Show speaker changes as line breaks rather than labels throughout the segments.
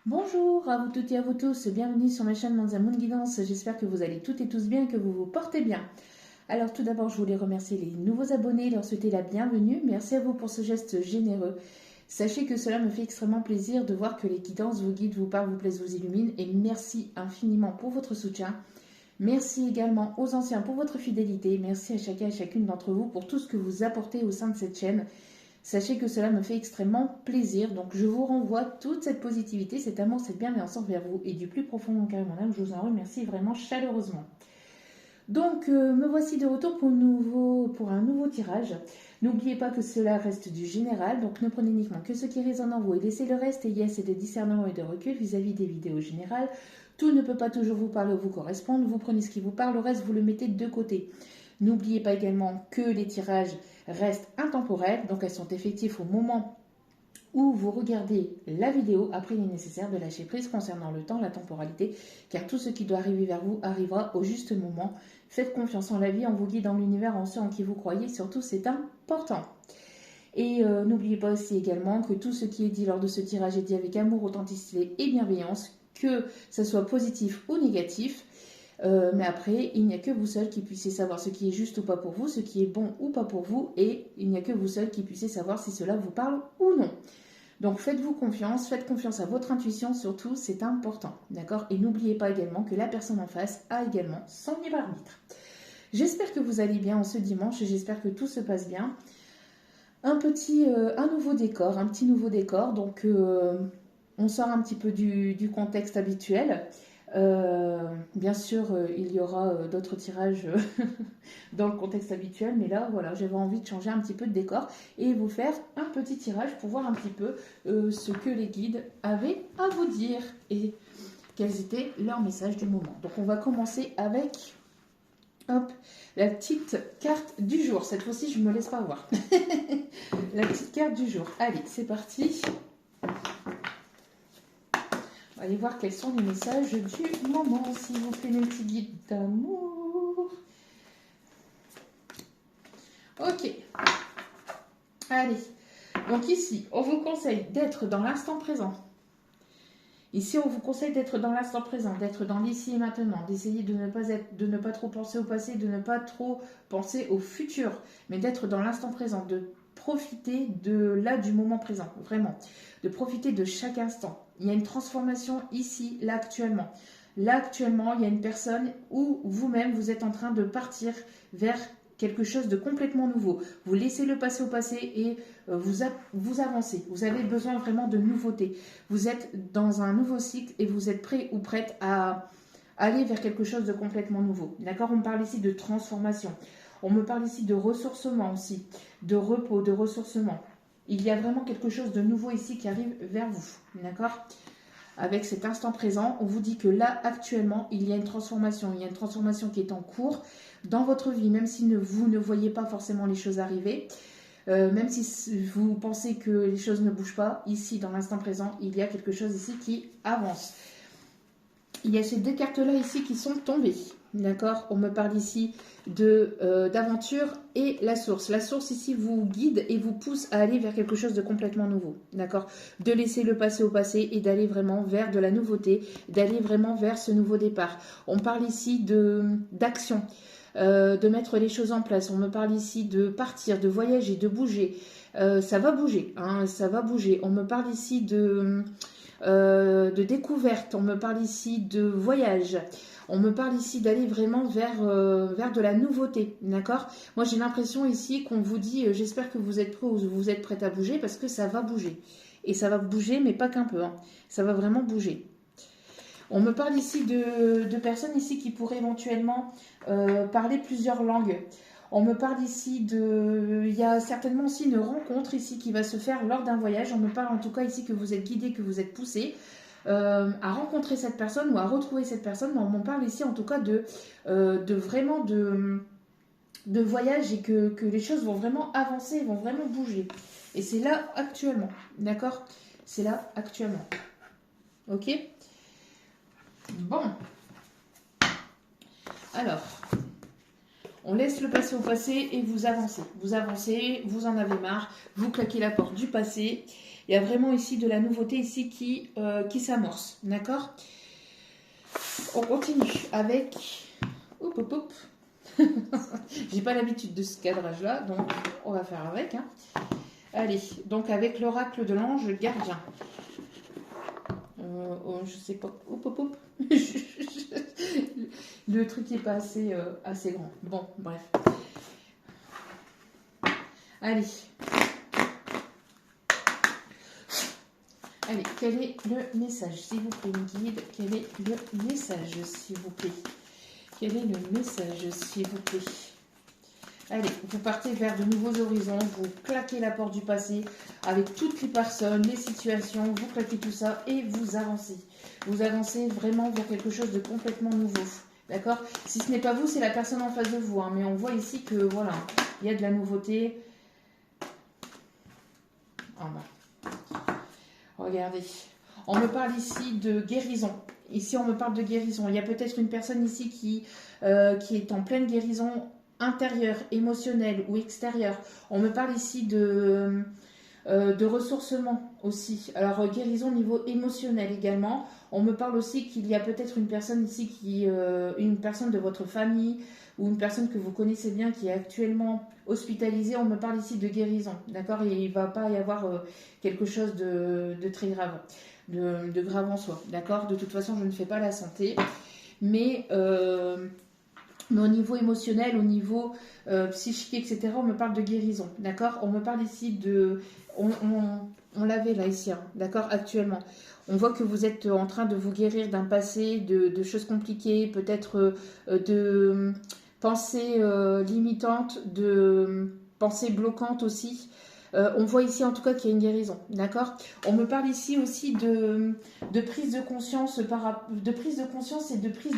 Bonjour à vous toutes et à vous tous, bienvenue sur ma chaîne Manza Moon Guidance, j'espère que vous allez toutes et tous bien et que vous vous portez bien. Alors tout d'abord je voulais remercier les nouveaux abonnés et leur souhaiter la bienvenue, merci à vous pour ce geste généreux. Sachez que cela me fait extrêmement plaisir de voir que les guidances vous guident, vous parlent, vous plaisent, vous illuminent et merci infiniment pour votre soutien. Merci également aux anciens pour votre fidélité, merci à chacun et chacune d'entre vous pour tout ce que vous apportez au sein de cette chaîne. Sachez que cela me fait extrêmement plaisir, donc je vous renvoie toute cette positivité, cet amour, cette bienveillance envers vous et du plus profond de mon cœur et mon âme, je vous en remercie vraiment chaleureusement. Donc me voici de retour pour un nouveau tirage. N'oubliez pas que cela reste du général, donc ne prenez uniquement que ce qui résonne en vous et laissez le reste, et yes, et de discernement et de recul vis-à-vis des vidéos générales. Tout ne peut pas toujours vous parler ou vous correspondre, vous prenez ce qui vous parle, le reste vous le mettez de côté. N'oubliez pas également que les tirages restent intemporels, donc elles sont effectives au moment où vous regardez la vidéo. Après, il est nécessaire de lâcher prise concernant le temps, la temporalité, car tout ce qui doit arriver vers vous arrivera au juste moment. Faites confiance en la vie, en vous guide, dans l'univers, en ceux en qui vous croyez, surtout c'est important. Et n'oubliez pas aussi également que tout ce qui est dit lors de ce tirage est dit avec amour, authenticité et bienveillance, que ce soit positif ou négatif. Mais après, il n'y a que vous seul qui puissiez savoir ce qui est juste ou pas pour vous, ce qui est bon ou pas pour vous, et il n'y a que vous seul qui puissiez savoir si cela vous parle ou non. Donc faites-vous confiance, faites confiance à votre intuition surtout, c'est important, d'accord? Et n'oubliez pas également que la personne en face a également son libre arbitre. J'espère que vous allez bien en ce dimanche, j'espère que tout se passe bien. Un nouveau décor, un petit nouveau décor, donc on sort un petit peu du contexte habituel. Bien sûr, il y aura d'autres tirages dans le contexte habituel, mais là, voilà, j'avais envie de changer un petit peu de décor et vous faire un petit tirage pour voir un petit peu ce que les guides avaient à vous dire et quels étaient leurs messages du moment. Donc, on va commencer avec la petite carte du jour. Cette fois-ci, je ne me laisse pas voir. La petite carte du jour. Allez, c'est parti. On va aller voir quels sont les messages du moment, s'il vous plaît, mes petits guides d'amour. Ok. Allez. Donc ici, on vous conseille d'être dans l'instant présent. Ici, on vous conseille d'être dans l'instant présent, d'être dans l'ici et maintenant, d'essayer de ne pas trop penser au passé, de ne pas trop penser au futur, mais d'être dans l'instant présent, de profiter du moment présent, vraiment, de profiter de chaque instant. Il y a une transformation ici, là, actuellement. Là, actuellement, il y a une personne où vous-même, vous êtes en train de partir vers quelque chose de complètement nouveau. Vous laissez le passé au passé et vous avancez. Vous avez besoin vraiment de nouveautés. Vous êtes dans un nouveau cycle et vous êtes prêt ou prête à aller vers quelque chose de complètement nouveau. D'accord? On me parle ici de transformation. On me parle ici de ressourcement aussi, de repos, de ressourcement. Il y a vraiment quelque chose de nouveau ici qui arrive vers vous. D'accord? Avec cet instant présent, on vous dit que là, actuellement, il y a une transformation. Il y a une transformation qui est en cours dans votre vie, même si vous ne voyez pas forcément les choses arriver. Même si vous pensez que les choses ne bougent pas, ici, dans l'instant présent, il y a quelque chose ici qui avance. Il y a ces deux cartes-là ici qui sont tombées. D'accord? On me parle ici d'aventure et la source. La source ici vous guide et vous pousse à aller vers quelque chose de complètement nouveau. D'accord? De laisser le passé au passé et d'aller vraiment vers de la nouveauté, d'aller vraiment vers ce nouveau départ. On parle ici d'action, de mettre les choses en place. On me parle ici de partir, de voyager, de bouger. Ça va bouger, hein, ça va bouger. On me parle ici de découverte, on me parle ici de voyage, on me parle ici d'aller vraiment vers de la nouveauté, d'accord? Moi j'ai l'impression ici qu'on vous dit j'espère que vous êtes prêts ou vous êtes prête à bouger parce que ça va bouger. Et ça va bouger mais pas qu'un peu, hein. Ça va vraiment bouger. On me parle ici de personnes ici qui pourraient éventuellement parler plusieurs langues. On me parle ici il y a certainement aussi une rencontre ici qui va se faire lors d'un voyage. On me parle en tout cas ici que vous êtes guidé, que vous êtes poussé à rencontrer cette personne ou à retrouver cette personne. Mais on m'en parle ici en tout cas de voyage et que les choses vont vraiment avancer, vont vraiment bouger. Et c'est là actuellement, d'accord? C'est là actuellement. Ok? Bon. Alors, on laisse le passé au passé et vous avancez. Vous avancez, vous en avez marre, vous claquez la porte du passé Il y a vraiment ici de la nouveauté ici qui s'amorce, d'accord? On continue avec... Oup, oup, oup. J'ai pas l'habitude de ce cadrage-là, donc on va faire avec. Hein. Allez, donc avec l'oracle de l'ange gardien. Je sais pas. Oup, oup, oup. Le truc n'est pas assez grand. Bon, bref. Allez. Allez, quel est le message, s'il vous plaît, me guide? Quel est le message, s'il vous plaît? Quel est le message, s'il vous plaît? Allez, vous partez vers de nouveaux horizons, vous claquez la porte du passé avec toutes les personnes, les situations, vous claquez tout ça et vous avancez. Vous avancez vraiment vers quelque chose de complètement nouveau. D'accord? Si ce n'est pas vous, c'est la personne en face de vous. Hein, mais on voit ici que, voilà, il y a de la nouveauté. En bas. Regardez. On me parle ici de guérison. Ici, on me parle de guérison. Il y a peut-être une personne ici qui est en pleine guérison intérieure, émotionnelle ou extérieure. On me parle ici de ressourcement aussi. Alors, guérison au niveau émotionnel également. On me parle aussi qu'il y a peut-être une personne ici, une personne de votre famille ou une personne que vous connaissez bien qui est actuellement hospitalisée. On me parle ici de guérison, d'accord? Et il ne va pas y avoir quelque chose de très grave, de grave en soi, d'accord? De toute façon, je ne fais pas la santé. Mais au niveau émotionnel, au niveau psychique, etc., on me parle de guérison, d'accord? On me parle ici de... On l'avait là, ici, hein, d'accord, actuellement. On voit que vous êtes en train de vous guérir d'un passé, de choses compliquées, peut-être de pensées limitantes, de pensées bloquantes aussi. On voit ici en tout cas qu'il y a une guérison, d'accord? On me parle ici aussi de prise de conscience, de prise de conscience et de prise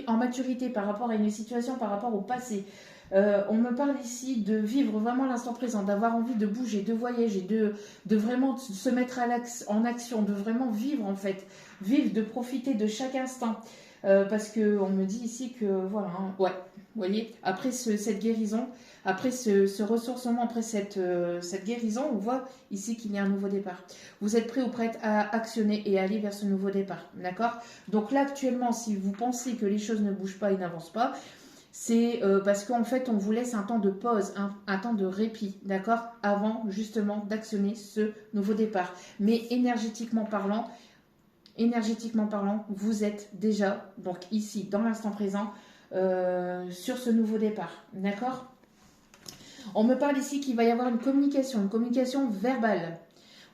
en maturité par rapport à une situation, par rapport au passé. On me parle ici de vivre vraiment l'instant présent, d'avoir envie de bouger, de voyager, de vraiment se mettre en action, de vraiment vivre en fait, vivre, de profiter de chaque instant. Parce qu'on me dit ici que, voilà, hein, ouais, vous voyez, après cette guérison, après ce ressourcement, après cette guérison, on voit ici qu'il y a un nouveau départ. Vous êtes prêt ou prête à actionner et à aller vers ce nouveau départ, d'accord? Donc là, actuellement, si vous pensez que les choses ne bougent pas et n'avancent pas, c'est parce qu'en fait, on vous laisse un temps de pause, un temps de répit, d'accord? Avant, justement, d'actionner ce nouveau départ. Mais énergétiquement parlant, vous êtes déjà, donc ici, dans l'instant présent, sur ce nouveau départ, d'accord? On me parle ici qu'il va y avoir une communication verbale.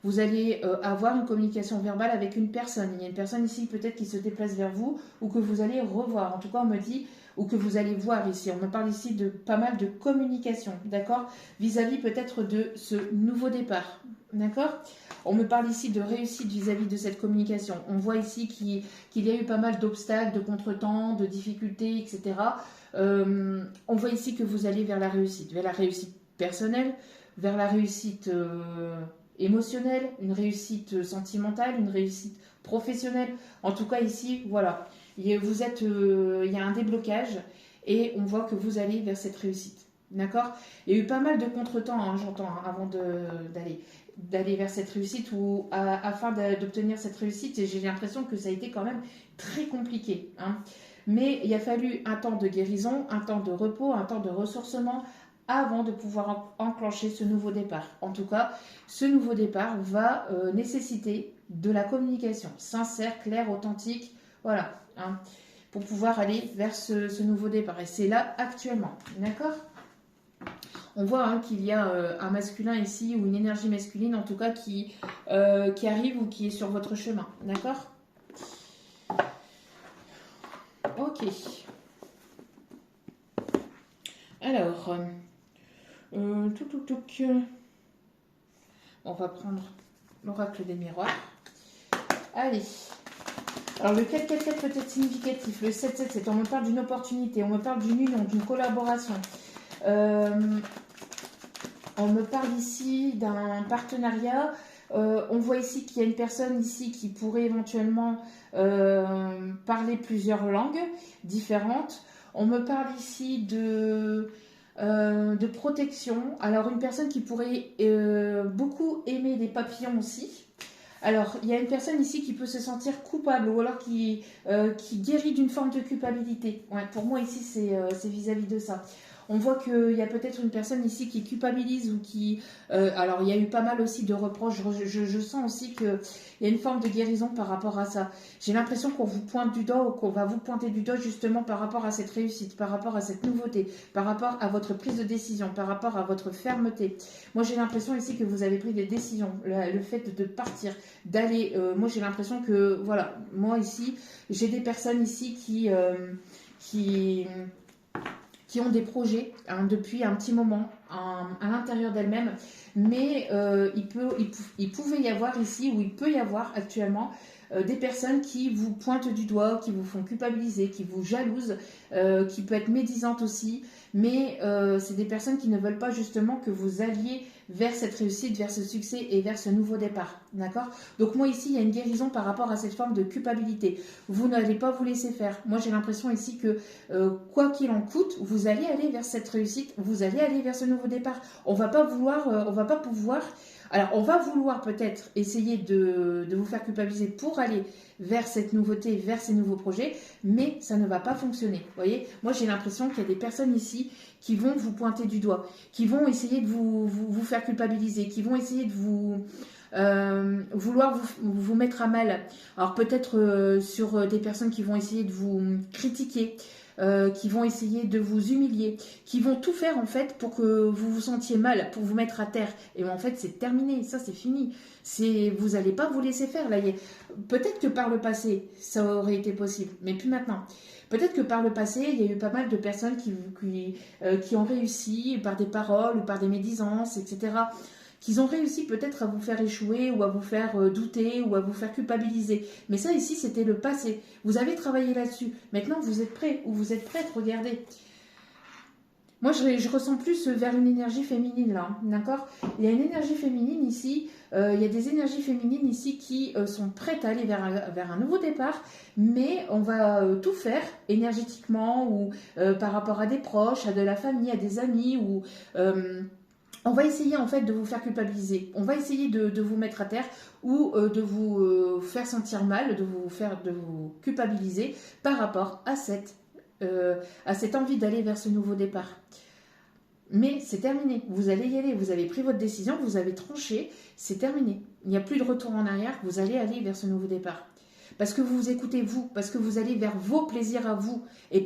Vous allez avoir une communication verbale avec une personne. Il y a une personne ici peut-être qui se déplace vers vous ou que vous allez revoir. En tout cas, on me dit, ou que vous allez voir ici. On me parle ici de pas mal de communication, d'accord? Vis-à-vis peut-être de ce nouveau départ, d'accord? On me parle ici de réussite vis-à-vis de cette communication. On voit ici qu'il y a eu pas mal d'obstacles, de contretemps, de difficultés, etc. On voit ici que vous allez vers la réussite personnelle, vers la réussite émotionnelle, une réussite sentimentale, une réussite professionnelle. En tout cas ici, voilà, il y a un déblocage et on voit que vous allez vers cette réussite. D'accord? Il y a eu pas mal de contretemps, hein, j'entends, hein, avant d'aller vers cette réussite ou afin d'obtenir cette réussite. Et j'ai l'impression que ça a été quand même très compliqué. Hein. Mais il a fallu un temps de guérison, un temps de repos, un temps de ressourcement avant de pouvoir enclencher ce nouveau départ. En tout cas, ce nouveau départ va nécessiter de la communication sincère, claire, authentique, voilà, hein, pour pouvoir aller vers ce nouveau départ. Et c'est là actuellement, d'accord? On voit hein, qu'il y a un masculin ici, ou une énergie masculine en tout cas, qui arrive ou qui est sur votre chemin, d'accord? Ok. Alors, on va prendre l'oracle des miroirs. Allez. Alors, le 4-4-4 peut être significatif. Le 7-7-7, on me parle d'une opportunité, on me parle d'une union, d'une collaboration. On me parle ici d'un partenariat. On voit ici qu'il y a une personne ici qui pourrait éventuellement parler plusieurs langues différentes. On me parle ici de protection. Alors, une personne qui pourrait beaucoup aimer les papillons aussi. Alors, il y a une personne ici qui peut se sentir coupable ou alors qui guérit d'une forme de culpabilité. Ouais, pour moi, ici, c'est vis-à-vis de ça. On voit qu'il y a peut-être une personne ici qui culpabilise ou qui... alors, il y a eu pas mal aussi de reproches. Je sens aussi qu'il y a une forme de guérison par rapport à ça. J'ai l'impression qu'on vous pointe du doigt ou qu'on va vous pointer du doigt justement par rapport à cette réussite, par rapport à cette nouveauté, par rapport à votre prise de décision, par rapport à votre fermeté. Moi, j'ai l'impression ici que vous avez pris des décisions. Le fait de partir, d'aller... moi, j'ai l'impression que... Voilà, moi ici, j'ai des personnes ici qui ont des projets depuis un petit moment à l'intérieur d'elles-mêmes, mais il pouvait y avoir ici, ou il peut y avoir actuellement, des personnes qui vous pointent du doigt, qui vous font culpabiliser, qui vous jalousent, qui peut être médisantes aussi, mais c'est des personnes qui ne veulent pas justement que vous alliez vers cette réussite, vers ce succès et vers ce nouveau départ. D'accord? Donc moi ici, il y a une guérison par rapport à cette forme de culpabilité. Vous n'allez pas vous laisser faire. Moi j'ai l'impression ici que quoi qu'il en coûte, vous allez aller vers cette réussite, vous allez aller vers ce nouveau départ. On va pas pouvoir... Alors on va vouloir peut-être essayer de vous faire culpabiliser pour aller vers cette nouveauté, vers ces nouveaux projets, mais ça ne va pas fonctionner. Vous voyez, moi j'ai l'impression qu'il y a des personnes ici qui vont vous pointer du doigt, qui vont essayer de vous faire culpabiliser, qui vont essayer de vouloir vous mettre à mal. Alors peut-être sur des personnes qui vont essayer de vous critiquer, qui vont essayer de vous humilier, qui vont tout faire en fait pour que vous vous sentiez mal, pour vous mettre à terre. Et en fait c'est terminé, ça c'est fini. Vous n'allez pas vous laisser faire. Là, peut-être que par le passé ça aurait été possible, mais plus maintenant. Peut-être que par le passé, il y a eu pas mal de personnes qui ont réussi par des paroles ou par des médisances, etc., qu'ils ont réussi peut-être à vous faire échouer ou à vous faire douter ou à vous faire culpabiliser. Mais ça ici, c'était le passé. Vous avez travaillé là-dessus. Maintenant, vous êtes prêts ou vous êtes prête, regardez. Moi, je ressens plus vers une énergie féminine là, d'accord? Il y a une énergie féminine ici, il y a des énergies féminines ici qui sont prêtes à aller vers un nouveau départ, mais on va tout faire énergétiquement ou par rapport à des proches, à de la famille, à des amis ou... on va essayer en fait de vous faire culpabiliser, on va essayer de vous mettre à terre ou de vous faire sentir mal, de vous culpabiliser par rapport à cette envie d'aller vers ce nouveau départ. Mais c'est terminé, vous allez y aller, vous avez pris votre décision, vous avez tranché, c'est terminé. Il n'y a plus de retour en arrière, vous allez aller vers ce nouveau départ. Parce que vous vous écoutez vous, parce que vous allez vers vos plaisirs à vous et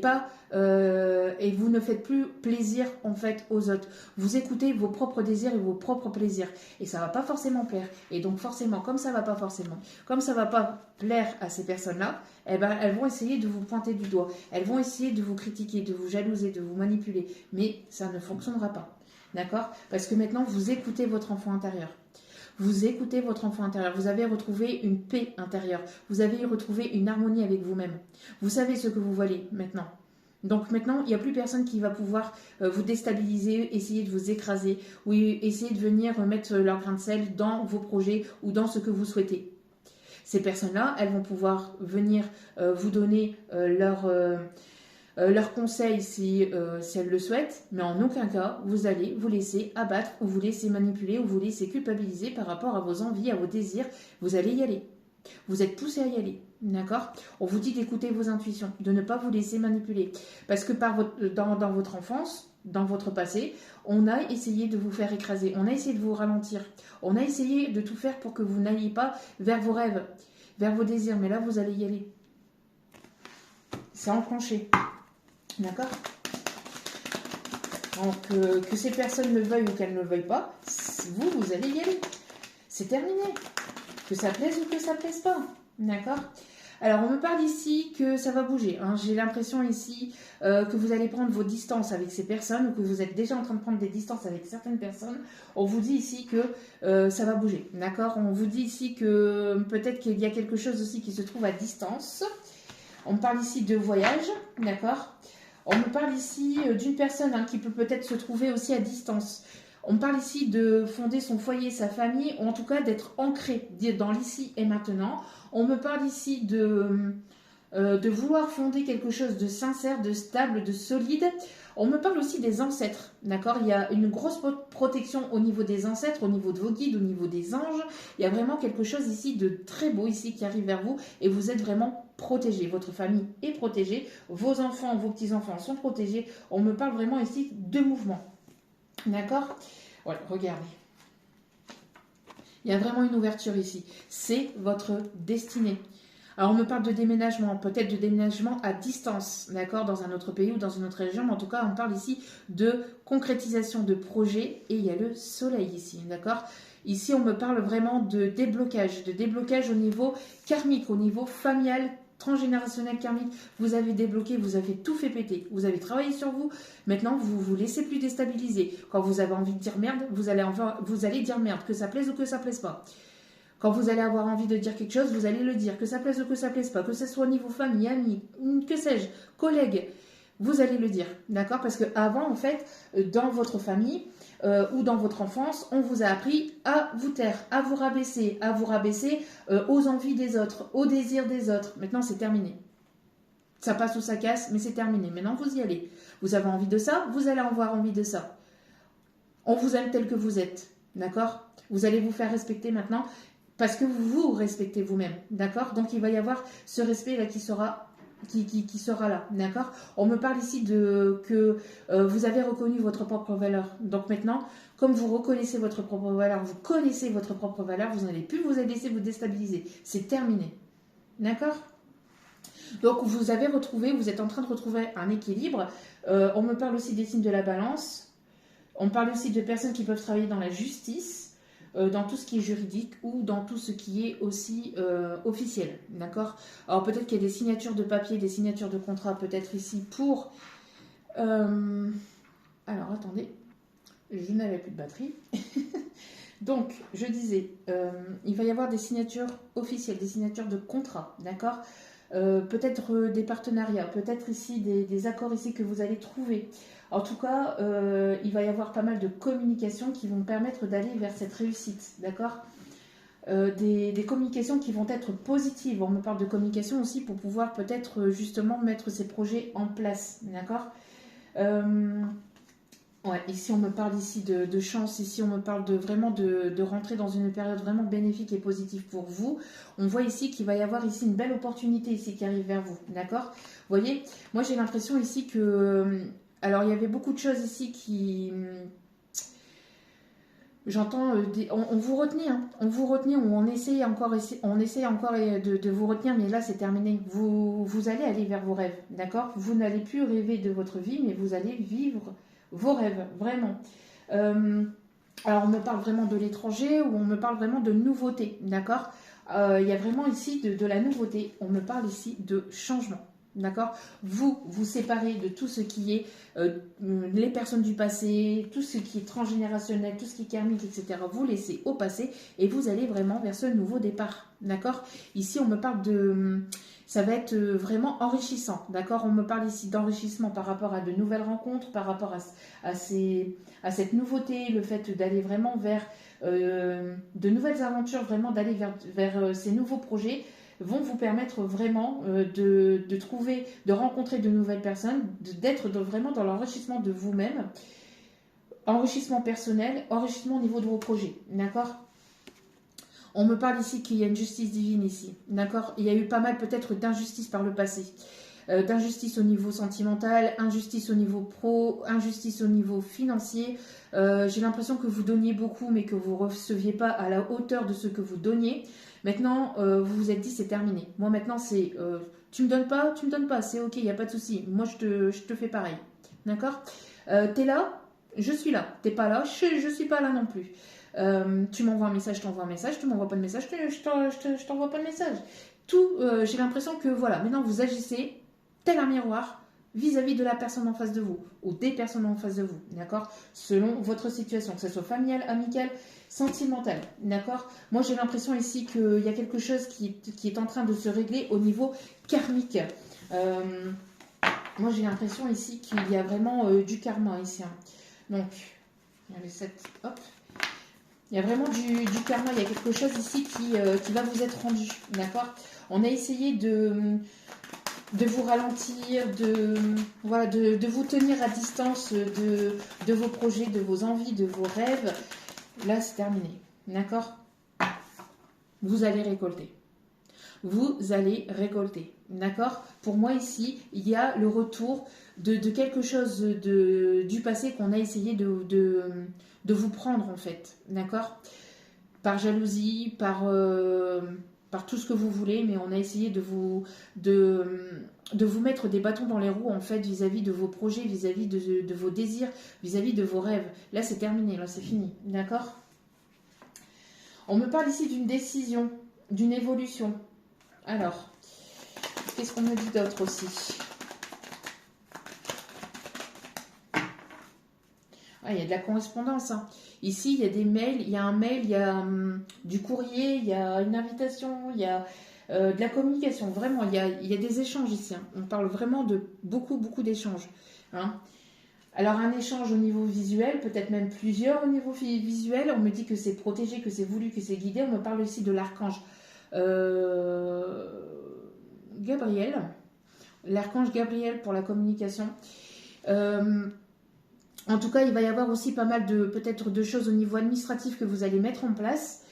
vous ne faites plus plaisir en fait aux autres. Vous écoutez vos propres désirs et vos propres plaisirs et ça va pas forcément plaire. Et donc forcément, comme ça va pas plaire à ces personnes-là, eh ben elles vont essayer de vous pointer du doigt, elles vont essayer de vous critiquer, de vous jalouser, de vous manipuler, mais ça ne fonctionnera pas. D'accord? Parce que maintenant vous écoutez votre enfant intérieur. Vous écoutez votre enfant intérieur, vous avez retrouvé une paix intérieure, vous avez retrouvé une harmonie avec vous-même. Vous savez ce que vous voulez maintenant. Donc maintenant, il n'y a plus personne qui va pouvoir vous déstabiliser, essayer de vous écraser ou essayer de venir mettre leur grain de sel dans vos projets ou dans ce que vous souhaitez. Ces personnes-là, elles vont pouvoir venir vous donner leurs conseils si elles le souhaitent, mais en aucun cas vous allez vous laisser abattre ou vous laisser manipuler ou vous laisser culpabiliser par rapport à vos envies, à vos désirs. Vous allez y aller. Vous êtes poussé à y aller, d'accord? On vous dit d'écouter vos intuitions, de ne pas vous laisser manipuler. Parce que dans votre enfance, dans votre passé, on a essayé de vous faire écraser, on a essayé de vous ralentir, on a essayé de tout faire pour que vous n'alliez pas vers vos rêves, vers vos désirs, mais là vous allez y aller. C'est enclenché. D'accord? Donc, que ces personnes le veuillent ou qu'elles ne le veuillent pas, vous allez y aller. C'est terminé. Que ça plaise ou que ça plaise pas. D'accord? Alors, on me parle ici que ça va bouger. Hein. J'ai l'impression ici que vous allez prendre vos distances avec ces personnes ou que vous êtes déjà en train de prendre des distances avec certaines personnes. On vous dit ici que ça va bouger. D'accord? On vous dit ici que peut-être qu'il y a quelque chose aussi qui se trouve à distance. On me parle ici de voyage. D'accord? On me parle ici d'une personne qui peut peut-être se trouver aussi à distance. On me parle ici de fonder son foyer, sa famille, ou en tout cas d'être ancré dans l'ici et maintenant. On me parle ici de vouloir fonder quelque chose de sincère, de stable, de solide. On me parle aussi des ancêtres, d'accord? Il y a une grosse protection au niveau des ancêtres, au niveau de vos guides, au niveau des anges. Il y a vraiment quelque chose ici de très beau ici qui arrive vers vous et vous êtes vraiment protégé. Votre famille est protégée, vos enfants, vos petits-enfants sont protégés. On me parle vraiment ici de mouvement, d'accord? Voilà, regardez. Il y a vraiment une ouverture ici. C'est votre destinée. Alors, on me parle de déménagement, peut-être de déménagement à distance, d'accord, dans un autre pays ou dans une autre région, mais en tout cas, on parle ici de concrétisation de projets et il y a le soleil ici, d'accord. Ici, on me parle vraiment de déblocage au niveau karmique, au niveau familial, transgénérationnel karmique. Vous avez débloqué, vous avez tout fait péter, vous avez travaillé sur vous, maintenant, vous vous laissez plus déstabiliser. Quand vous avez envie de dire merde, vous allez dire merde, que ça plaise ou que ça plaise pas. Quand vous allez avoir envie de dire quelque chose, vous allez le dire, que ça plaise ou que ça plaise pas, que ce soit au niveau famille, amis, que sais-je, collègues, vous allez le dire, d'accord? Parce qu'avant, en fait, dans votre famille ou dans votre enfance, on vous a appris à vous taire, à vous rabaisser aux envies des autres, aux désirs des autres. Maintenant, c'est terminé. Ça passe ou ça casse, mais c'est terminé. Maintenant, vous y allez. Vous avez envie de ça, vous allez avoir envie de ça. On vous aime tel que vous êtes, d'accord? Vous allez vous faire respecter maintenant. Parce que vous respectez vous-même, d'accord? Donc, il va y avoir ce respect-là qui sera là, d'accord? On me parle ici que vous avez reconnu votre propre valeur. Donc maintenant, comme vous reconnaissez votre propre valeur, vous connaissez votre propre valeur, vous n'allez plus vous laisser vous déstabiliser. C'est terminé, d'accord? Donc, vous êtes en train de retrouver un équilibre. On me parle aussi des signes de la balance. On parle aussi de personnes qui peuvent travailler dans la justice, dans tout ce qui est juridique ou dans tout ce qui est aussi officiel, d'accord? Alors peut-être qu'il y a des signatures de papier, des signatures de contrat, peut-être ici pour... Alors attendez, je n'avais plus de batterie. Donc, je disais, il va y avoir des signatures officielles, des signatures de contrat, d'accord? Peut-être des partenariats, peut-être ici des accords ici que vous allez trouver. En tout cas, il va y avoir pas mal de communications qui vont permettre d'aller vers cette réussite, d'accord? Des communications qui vont être positives. On me parle de communication aussi pour pouvoir peut-être justement mettre ces projets en place, d'accord? Ouais, ici on me parle ici de chance, ici on me parle vraiment de rentrer dans une période vraiment bénéfique et positive pour vous. On voit ici qu'il va y avoir ici une belle opportunité ici qui arrive vers vous, d'accord? Vous voyez, moi j'ai l'impression ici que... Alors il y avait beaucoup de choses ici qui... J'entends, on vous retenait, hein, ou on essaye encore de vous retenir, mais là c'est terminé. Vous allez aller vers vos rêves, d'accord? Vous n'allez plus rêver de votre vie, mais vous allez vivre vos rêves, vraiment. Alors on me parle vraiment de l'étranger ou on me parle vraiment de nouveauté, d'accord? Il y a vraiment ici de la nouveauté. On me parle ici de changement, d'accord? Vous séparez de tout ce qui est les personnes du passé, tout ce qui est transgénérationnel, tout ce qui est karmique, etc. Vous laissez au passé et vous allez vraiment vers ce nouveau départ, d'accord? Ici on me parle de... Ça va être vraiment enrichissant, d'accord? On me parle ici d'enrichissement par rapport à de nouvelles rencontres, par rapport à cette nouveauté, le fait d'aller vraiment vers de nouvelles aventures, vraiment d'aller vers ces nouveaux projets vont vous permettre vraiment de trouver, de rencontrer de nouvelles personnes, d'être vraiment dans l'enrichissement de vous-même, enrichissement personnel, enrichissement au niveau de vos projets, d'accord? On me parle ici qu'il y a une justice divine ici, d'accord? Il y a eu pas mal peut-être d'injustices par le passé. D'injustice au niveau sentimental, injustice au niveau pro, injustice au niveau financier. J'ai l'impression que vous donniez beaucoup mais que vous ne receviez pas à la hauteur de ce que vous donniez. Maintenant, vous vous êtes dit c'est terminé. Moi maintenant c'est tu me donnes pas, c'est ok, il n'y a pas de souci. Moi je te fais pareil. D'accord? T'es là, je suis là. T'es pas là, je suis pas là non plus. Tu m'envoies un message, je t'envoie un message, tu m'envoies pas de message, je t'envoie pas de message. Tout, j'ai l'impression que voilà, maintenant vous agissez tel un miroir vis-à-vis de la personne en face de vous ou des personnes en face de vous, d'accord? Selon votre situation, que ce soit familiale, amicale, sentimentale, d'accord? Moi j'ai l'impression ici qu'il y a quelque chose qui est en train de se régler au niveau karmique. Moi j'ai l'impression ici qu'il y a vraiment du karma ici. Hein. Donc, il y a les 7, hop. Il y a vraiment du karma, il y a quelque chose ici qui va vous être rendu, d'accord? On a essayé de vous ralentir, voilà, de vous tenir à distance de vos projets, de vos envies, de vos rêves. Là, c'est terminé. D'accord? Vous allez récolter. Vous allez récolter. D'accord? Pour moi, ici, il y a le retour de quelque chose du passé qu'on a essayé de vous prendre, en fait. D'accord? Par jalousie, par tout ce que vous voulez, mais on a essayé de vous mettre des bâtons dans les roues, en fait, vis-à-vis de vos projets, vis-à-vis de vos désirs, vis-à-vis de vos rêves. Là, c'est terminé, là, c'est fini. D'accord? On me parle ici d'une décision, d'une évolution. Alors, qu'est-ce qu'on me dit d'autre aussi? Ah, il y a de la correspondance. Hein. Ici, il y a des mails, il y a un mail, il y a du courrier, il y a une invitation, il y a de la communication. Vraiment, il y a des échanges ici. Hein. On parle vraiment de beaucoup, beaucoup d'échanges. Hein. Alors, un échange au niveau visuel, peut-être même plusieurs au niveau visuel. On me dit que c'est protégé, que c'est voulu, que c'est guidé. On me parle aussi de l'archange Gabriel. L'archange Gabriel pour la communication. En tout cas, il va y avoir aussi pas mal de peut-être de choses au niveau administratif que vous allez mettre en place.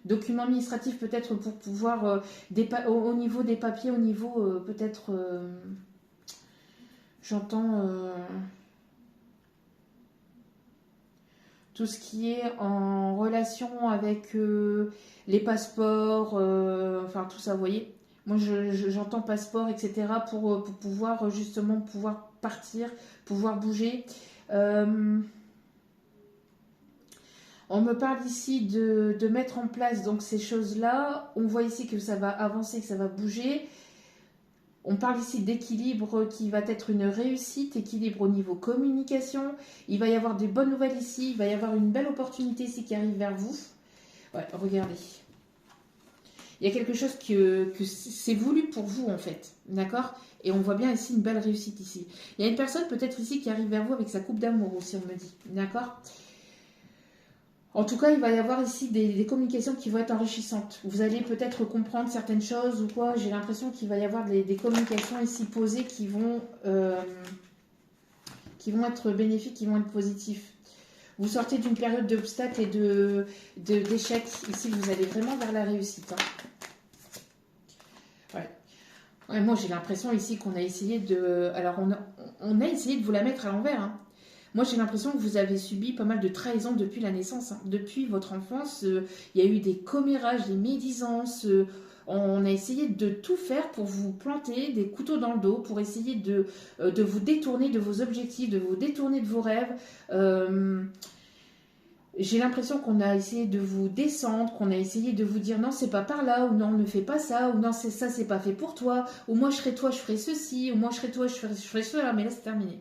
Documents administratifs peut-être pour pouvoir au niveau des papiers, au niveau peut-être j'entends tout ce qui est en relation avec les passeports, enfin tout ça, vous voyez. Moi, j'entends passeport, etc. pour pouvoir justement pouvoir partir, pouvoir bouger. On me parle ici de mettre en place donc ces choses-là. On voit ici que ça va avancer, que ça va bouger. On parle ici d'équilibre qui va être une réussite, équilibre au niveau communication. Il va y avoir des bonnes nouvelles ici. Il va y avoir une belle opportunité ici qui arrive vers vous. Ouais, regardez. Il y a quelque chose que c'est voulu pour vous en fait. D'accord? Et on voit bien ici une belle réussite ici. Il y a une personne peut-être ici qui arrive vers vous avec sa coupe d'amour aussi, on me dit. D'accord? En tout cas, il va y avoir ici des communications qui vont être enrichissantes. Vous allez peut-être comprendre certaines choses ou quoi. J'ai l'impression qu'il va y avoir des communications ici posées qui vont être bénéfiques, qui vont être positifs. Vous sortez d'une période d'obstacles et d'échecs. Ici, vous allez vraiment vers la réussite. Hein. Ouais. Ouais, moi, j'ai l'impression ici qu'on a essayé de... Alors, on a essayé de vous la mettre à l'envers. Hein. Moi, j'ai l'impression que vous avez subi pas mal de trahisons depuis la naissance. Hein. Depuis votre enfance, il y a eu des commérages, des médisances. On a essayé de tout faire pour vous planter des couteaux dans le dos, pour essayer de vous détourner de vos objectifs, de vous détourner de vos rêves. J'ai l'impression qu'on a essayé de vous descendre, qu'on a essayé de vous dire non, c'est pas par là, ou non, ne fais pas ça, ou non, c'est ça, c'est pas fait pour toi, ou moi je serais toi, je ferais ceci, ou moi je serais toi, je ferais cela, mais là c'est terminé.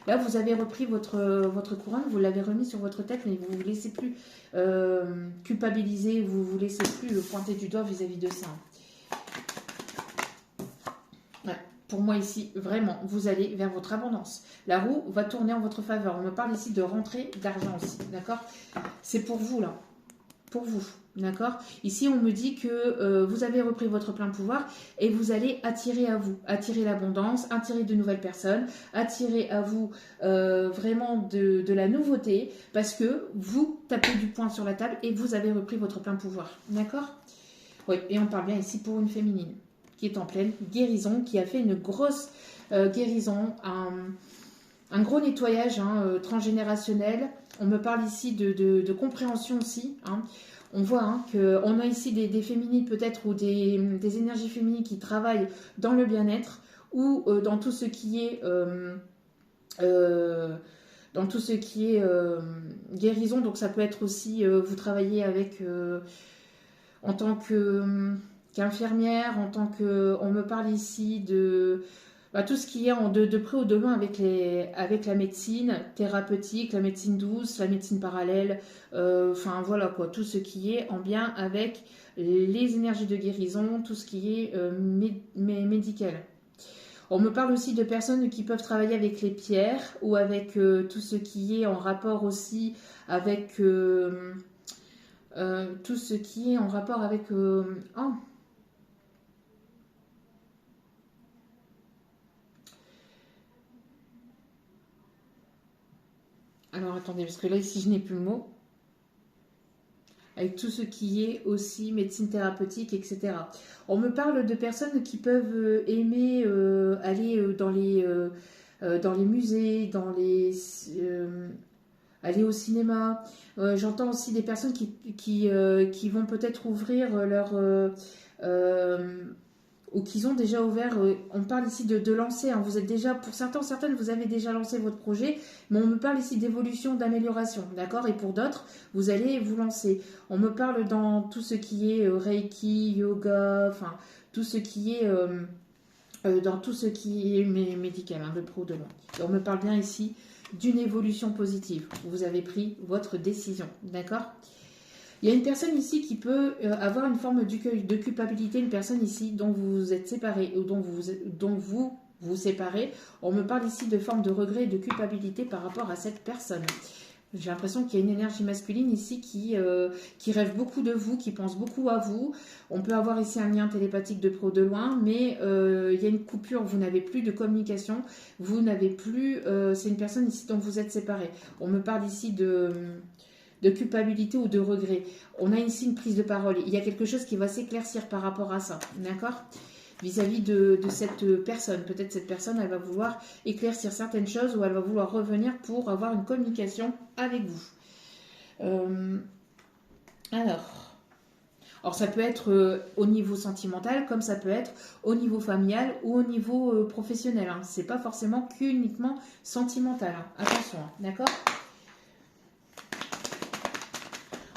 Là, vous avez repris votre couronne, vous l'avez remis sur votre tête, mais vous ne vous laissez plus culpabiliser, vous ne vous laissez plus pointer du doigt vis-à-vis de ça. Ouais. Pour moi ici, vraiment, vous allez vers votre abondance. La roue va tourner en votre faveur. On me parle ici de rentrée d'argent aussi, d'accord? C'est pour vous, là. Pour vous, d'accord? Ici, on me dit que vous avez repris votre plein pouvoir et vous allez attirer à vous, attirer l'abondance, attirer de nouvelles personnes, attirer à vous vraiment de la nouveauté parce que vous tapez du poing sur la table et vous avez repris votre plein pouvoir, d'accord? Oui, et on parle bien ici pour une féminine qui est en pleine guérison, qui a fait une grosse guérison, un gros nettoyage transgénérationnel. On me parle ici de compréhension aussi. Hein. On voit qu'on a ici des féminines peut-être ou des énergies féminines qui travaillent dans le bien-être ou dans tout ce qui est guérison. Donc ça peut être aussi vous travaillez avec en tant qu'infirmière, en tant que on me parle ici de tout ce qui est de près ou de loin avec la médecine thérapeutique, la médecine douce, la médecine parallèle, enfin voilà quoi, tout ce qui est en bien avec les énergies de guérison, tout ce qui est médical. On me parle aussi de personnes qui peuvent travailler avec les pierres ou avec tout ce qui est en rapport aussi avec tout ce qui est en rapport avec Alors attendez, parce que là ici je n'ai plus le mot. Avec tout ce qui est aussi médecine thérapeutique, etc. On me parle de personnes qui peuvent aimer aller dans les musées, aller au cinéma. J'entends aussi des personnes qui vont peut-être ouvrir ou qu'ils ont déjà ouvert. On parle ici de lancer. Hein. Vous êtes déjà, pour certaines, vous avez déjà lancé votre projet, mais on me parle ici d'évolution, d'amélioration, d'accord. Et pour d'autres, vous allez vous lancer. On me parle dans tout ce qui est Reiki, yoga, enfin tout ce qui est dans tout ce qui est médical, hein, de pro de loin. Et on me parle bien ici d'une évolution positive. Vous avez pris votre décision, d'accord. Il y a une personne ici qui peut avoir une forme de culpabilité, une personne ici dont vous êtes séparé ou dont vous vous séparez. On me parle ici de forme de regret et de culpabilité par rapport à cette personne. J'ai l'impression qu'il y a une énergie masculine ici qui rêve beaucoup de vous, qui pense beaucoup à vous. On peut avoir ici un lien télépathique de pro de loin, mais il y a une coupure, vous n'avez plus de communication, vous n'avez plus... c'est une personne ici dont vous êtes séparés. On me parle ici de culpabilité ou de regret. On a ici une prise de parole. Il y a quelque chose qui va s'éclaircir par rapport à ça, d'accord, vis-à-vis de cette personne. Peut-être cette personne, elle va vouloir éclaircir certaines choses ou elle va vouloir revenir pour avoir une communication avec vous. Alors ça peut être au niveau sentimental, comme ça peut être au niveau familial ou au niveau professionnel. Hein. C'est pas forcément qu'uniquement sentimental. Hein. Attention, hein, d'accord.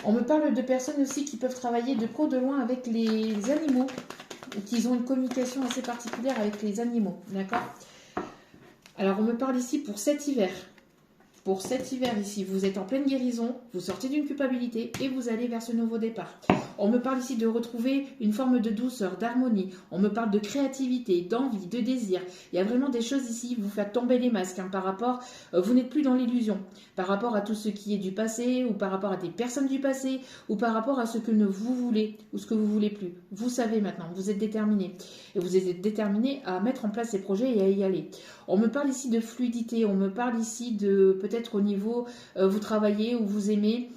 On me parle de personnes aussi qui peuvent travailler de près ou de loin avec les animaux, ou qui ont une communication assez particulière avec les animaux, d'accord. Alors on me parle ici pour cet hiver. Pour cet hiver ici, vous êtes en pleine guérison, vous sortez d'une culpabilité et vous allez vers ce nouveau départ. On me parle ici de retrouver une forme de douceur, d'harmonie. On me parle de créativité, d'envie, de désir. Il y a vraiment des choses ici, vous faites tomber les masques hein, par rapport, vous n'êtes plus dans l'illusion, par rapport à tout ce qui est du passé ou par rapport à des personnes du passé ou par rapport à ce que vous voulez ou ce que vous voulez plus. Vous savez maintenant, vous êtes déterminé et vous êtes déterminé à mettre en place ces projets et à y aller. On me parle ici de fluidité, on me parle ici de peut-être au niveau, vous travaillez ou vous aimez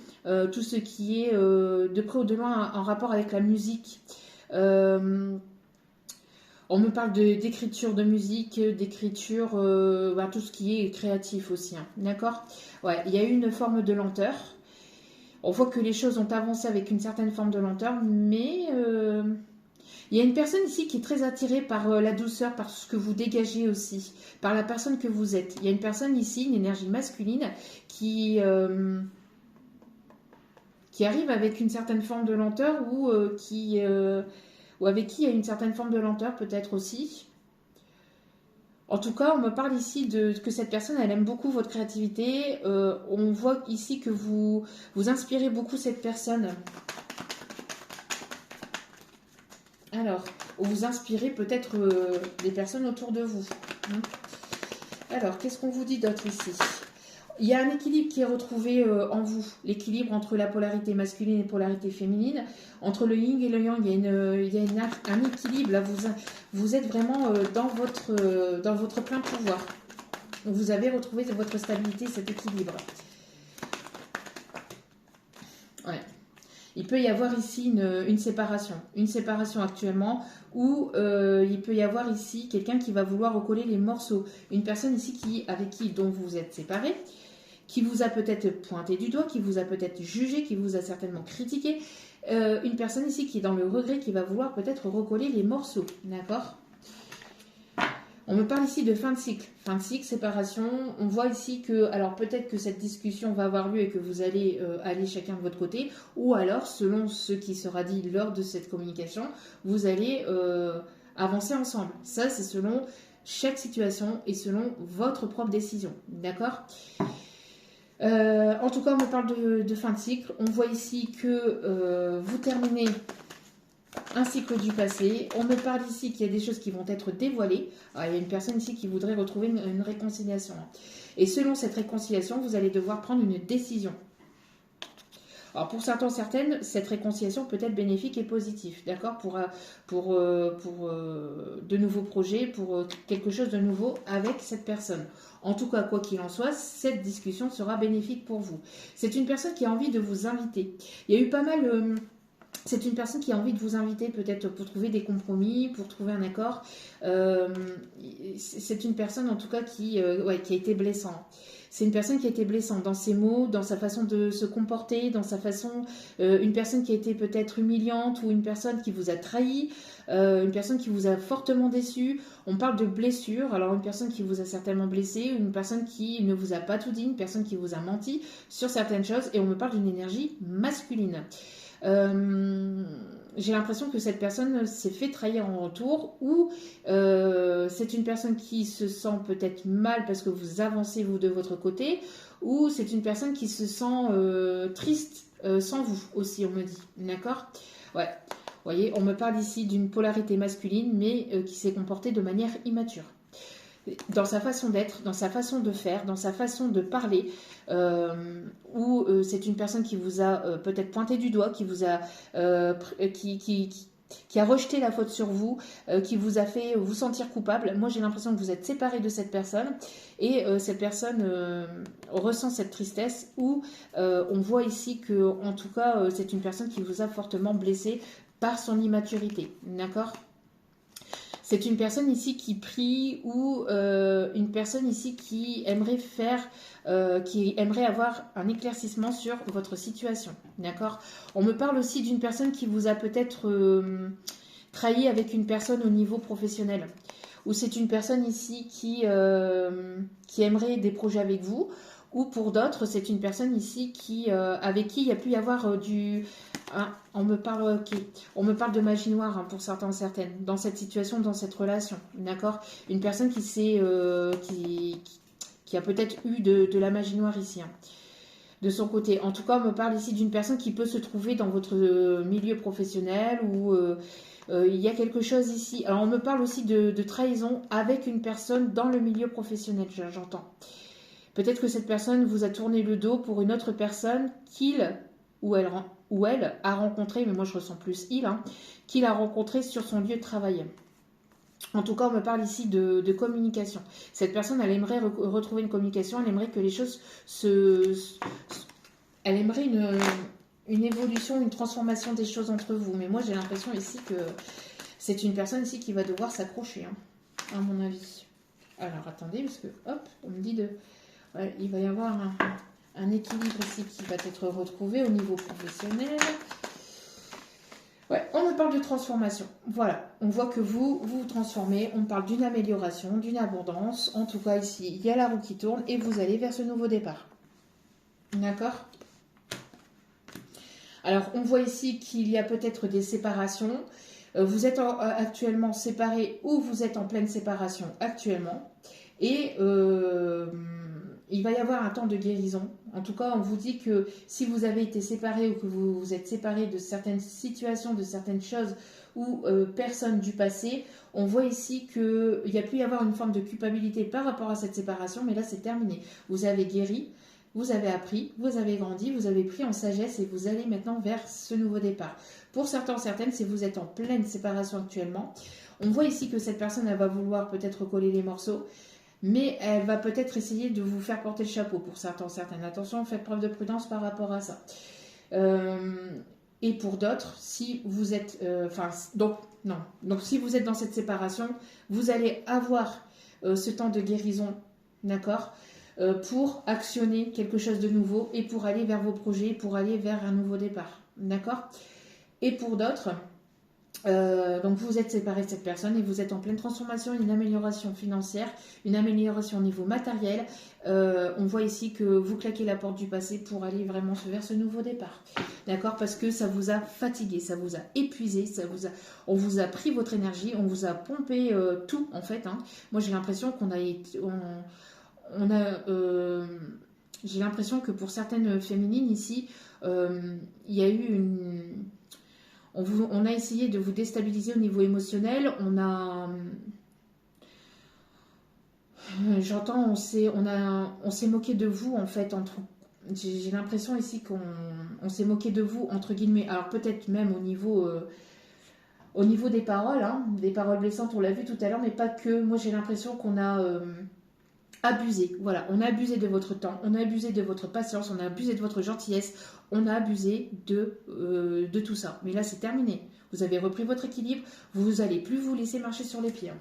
tout ce qui est de près ou de loin en rapport avec la musique. On me parle d'écriture de musique, d'écriture, tout ce qui est créatif aussi. Hein, d'accord. Ouais, il y a eu une forme de lenteur. On voit que les choses ont avancé avec une certaine forme de lenteur, mais... il y a une personne ici qui est très attirée par la douceur, par ce que vous dégagez aussi, par la personne que vous êtes. Il y a une personne ici, une énergie masculine, qui arrive avec une certaine forme de lenteur ou avec qui il y a une certaine forme de lenteur peut-être aussi. En tout cas, on me parle ici que cette personne, elle aime beaucoup votre créativité. On voit ici que vous inspirez beaucoup cette personne. Alors, vous inspirez peut-être des personnes autour de vous. Alors, qu'est-ce qu'on vous dit d'autre ici? Il y a un équilibre qui est retrouvé en vous. L'équilibre entre la polarité masculine et la polarité féminine. Entre le yin et le yang, il y a un équilibre. Là, vous êtes vraiment dans votre plein pouvoir. Vous avez retrouvé votre stabilité, cet équilibre. Ouais. Il peut y avoir ici une séparation actuellement, où il peut y avoir ici quelqu'un qui va vouloir recoller les morceaux. Une personne ici dont vous êtes séparés, qui vous a peut-être pointé du doigt, qui vous a peut-être jugé, qui vous a certainement critiqué. Une personne ici qui est dans le regret, qui va vouloir peut-être recoller les morceaux, d'accord ? On me parle ici de fin de cycle, séparation. On voit ici que, alors peut-être que cette discussion va avoir lieu et que vous allez aller chacun de votre côté, ou alors, selon ce qui sera dit lors de cette communication, vous allez avancer ensemble. Ça, c'est selon chaque situation et selon votre propre décision, d'accord ? En tout cas, on me parle de fin de cycle. On voit ici que vous terminez un cycle du passé. On me parle ici qu'il y a des choses qui vont être dévoilées. Alors, il y a une personne ici qui voudrait retrouver une réconciliation. Et selon cette réconciliation, vous allez devoir prendre une décision. Alors pour certains, certaines, cette réconciliation peut être bénéfique et positive, d'accord, pour de nouveaux projets, pour quelque chose de nouveau avec cette personne. En tout cas, quoi qu'il en soit, cette discussion sera bénéfique pour vous. C'est une personne qui a envie de vous inviter. Il y a eu pas mal... c'est une personne qui a envie de vous inviter peut-être pour trouver des compromis, pour trouver un accord. C'est une personne en tout cas qui a été blessante. C'est une personne qui a été blessante dans ses mots, dans sa façon de se comporter, dans sa façon... une personne qui a été peut-être humiliante ou une personne qui vous a trahi, une personne qui vous a fortement déçu. On parle de blessure, alors une personne qui vous a certainement blessé, une personne qui ne vous a pas tout dit, une personne qui vous a menti sur certaines choses, et on me parle d'une énergie masculine. J'ai l'impression que cette personne s'est fait trahir en retour ou c'est une personne qui se sent peut-être mal parce que vous avancez vous de votre côté ou c'est une personne qui se sent triste sans vous aussi, on me dit. D'accord? Ouais. Vous voyez, on me parle ici d'une polarité masculine mais qui s'est comportée de manière immature. Dans sa façon d'être, dans sa façon de faire, dans sa façon de parler, ou c'est une personne qui vous a peut-être pointé du doigt, qui vous a qui a rejeté la faute sur vous, qui vous a fait vous sentir coupable. Moi, j'ai l'impression que vous êtes séparé de cette personne et cette personne ressent cette tristesse ou on voit ici que, en tout cas, c'est une personne qui vous a fortement blessé par son immaturité. D'accord ? C'est une personne ici qui prie ou une personne ici qui aimerait qui aimerait avoir un éclaircissement sur votre situation. D'accord? On me parle aussi d'une personne qui vous a peut-être trahi avec une personne au niveau professionnel. Ou c'est une personne ici qui aimerait des projets avec vous. Ou pour d'autres, c'est une personne ici avec qui il y a pu y avoir on me parle de magie noire pour certains, certaines, dans cette situation, dans cette relation, d'accord? Une personne qui a peut-être eu de la magie noire ici, de son côté. En tout cas, on me parle ici d'une personne qui peut se trouver dans votre milieu professionnel ou il y a quelque chose ici. Alors, on me parle aussi de trahison avec une personne dans le milieu professionnel, j'entends. Peut-être que cette personne vous a tourné le dos pour une autre personne qu'il ou elle a rencontré, mais moi je ressens plus qu'il a rencontré sur son lieu de travail. En tout cas, on me parle ici de communication. Cette personne, elle aimerait retrouver une communication, elle aimerait que les choses elle aimerait une évolution, une transformation des choses entre vous. Mais moi, j'ai l'impression ici que c'est une personne ici qui va devoir s'accrocher, à mon avis. Alors, attendez, parce que, hop, on me dit ouais, il va y avoir un équilibre ici qui va être retrouvé au niveau professionnel. Ouais, on me parle de transformation. Voilà, on voit que vous vous transformez. On parle d'une amélioration, d'une abondance. En tout cas, ici, il y a la roue qui tourne et vous allez vers ce nouveau départ. D'accord ? Alors, on voit ici qu'il y a peut-être des séparations. Vous êtes actuellement séparés ou vous êtes en pleine séparation actuellement. Et il va y avoir un temps de guérison. En tout cas, on vous dit que si vous avez été séparés ou que vous vous êtes séparés de certaines situations, de certaines choses ou personnes du passé, on voit ici qu'il y a pu y avoir une forme de culpabilité par rapport à cette séparation, mais là c'est terminé. Vous avez guéri, vous avez appris, vous avez grandi, vous avez pris en sagesse et vous allez maintenant vers ce nouveau départ. Pour certains, certaines, si vous êtes en pleine séparation actuellement, on voit ici que cette personne, elle va vouloir peut-être coller les morceaux, mais elle va peut-être essayer de vous faire porter le chapeau pour certains, certaines. Attention, faites preuve de prudence par rapport à ça. Et pour d'autres, si vous êtes... donc si vous êtes dans cette séparation, vous allez avoir ce temps de guérison, d'accord, pour actionner quelque chose de nouveau et pour aller vers vos projets, pour aller vers un nouveau départ, d'accord. Et pour d'autres... donc vous êtes séparé de cette personne et vous êtes en pleine transformation, une amélioration financière, une amélioration au niveau matériel. On voit ici que vous claquez la porte du passé pour aller vraiment vers ce nouveau départ. D'accord? Parce que ça vous a fatigué, ça vous a épuisé, on vous a pris votre énergie, on vous a pompé tout en fait. Moi j'ai l'impression j'ai l'impression que pour certaines féminines ici, il y a eu on a essayé de vous déstabiliser au niveau émotionnel. On s'est moqué de vous en fait j'ai l'impression ici qu'on s'est moqué de vous, entre guillemets. Alors peut-être même au niveau des paroles, hein, des paroles blessantes, on l'a vu tout à l'heure, mais pas que. Moi, j'ai l'impression qu'on a abusé. Voilà, on a abusé de votre temps, on a abusé de votre patience, on a abusé de votre gentillesse, on a abusé de tout ça. Mais là, c'est terminé. Vous avez repris votre équilibre, vous n'allez plus vous laisser marcher sur les pieds. Hein.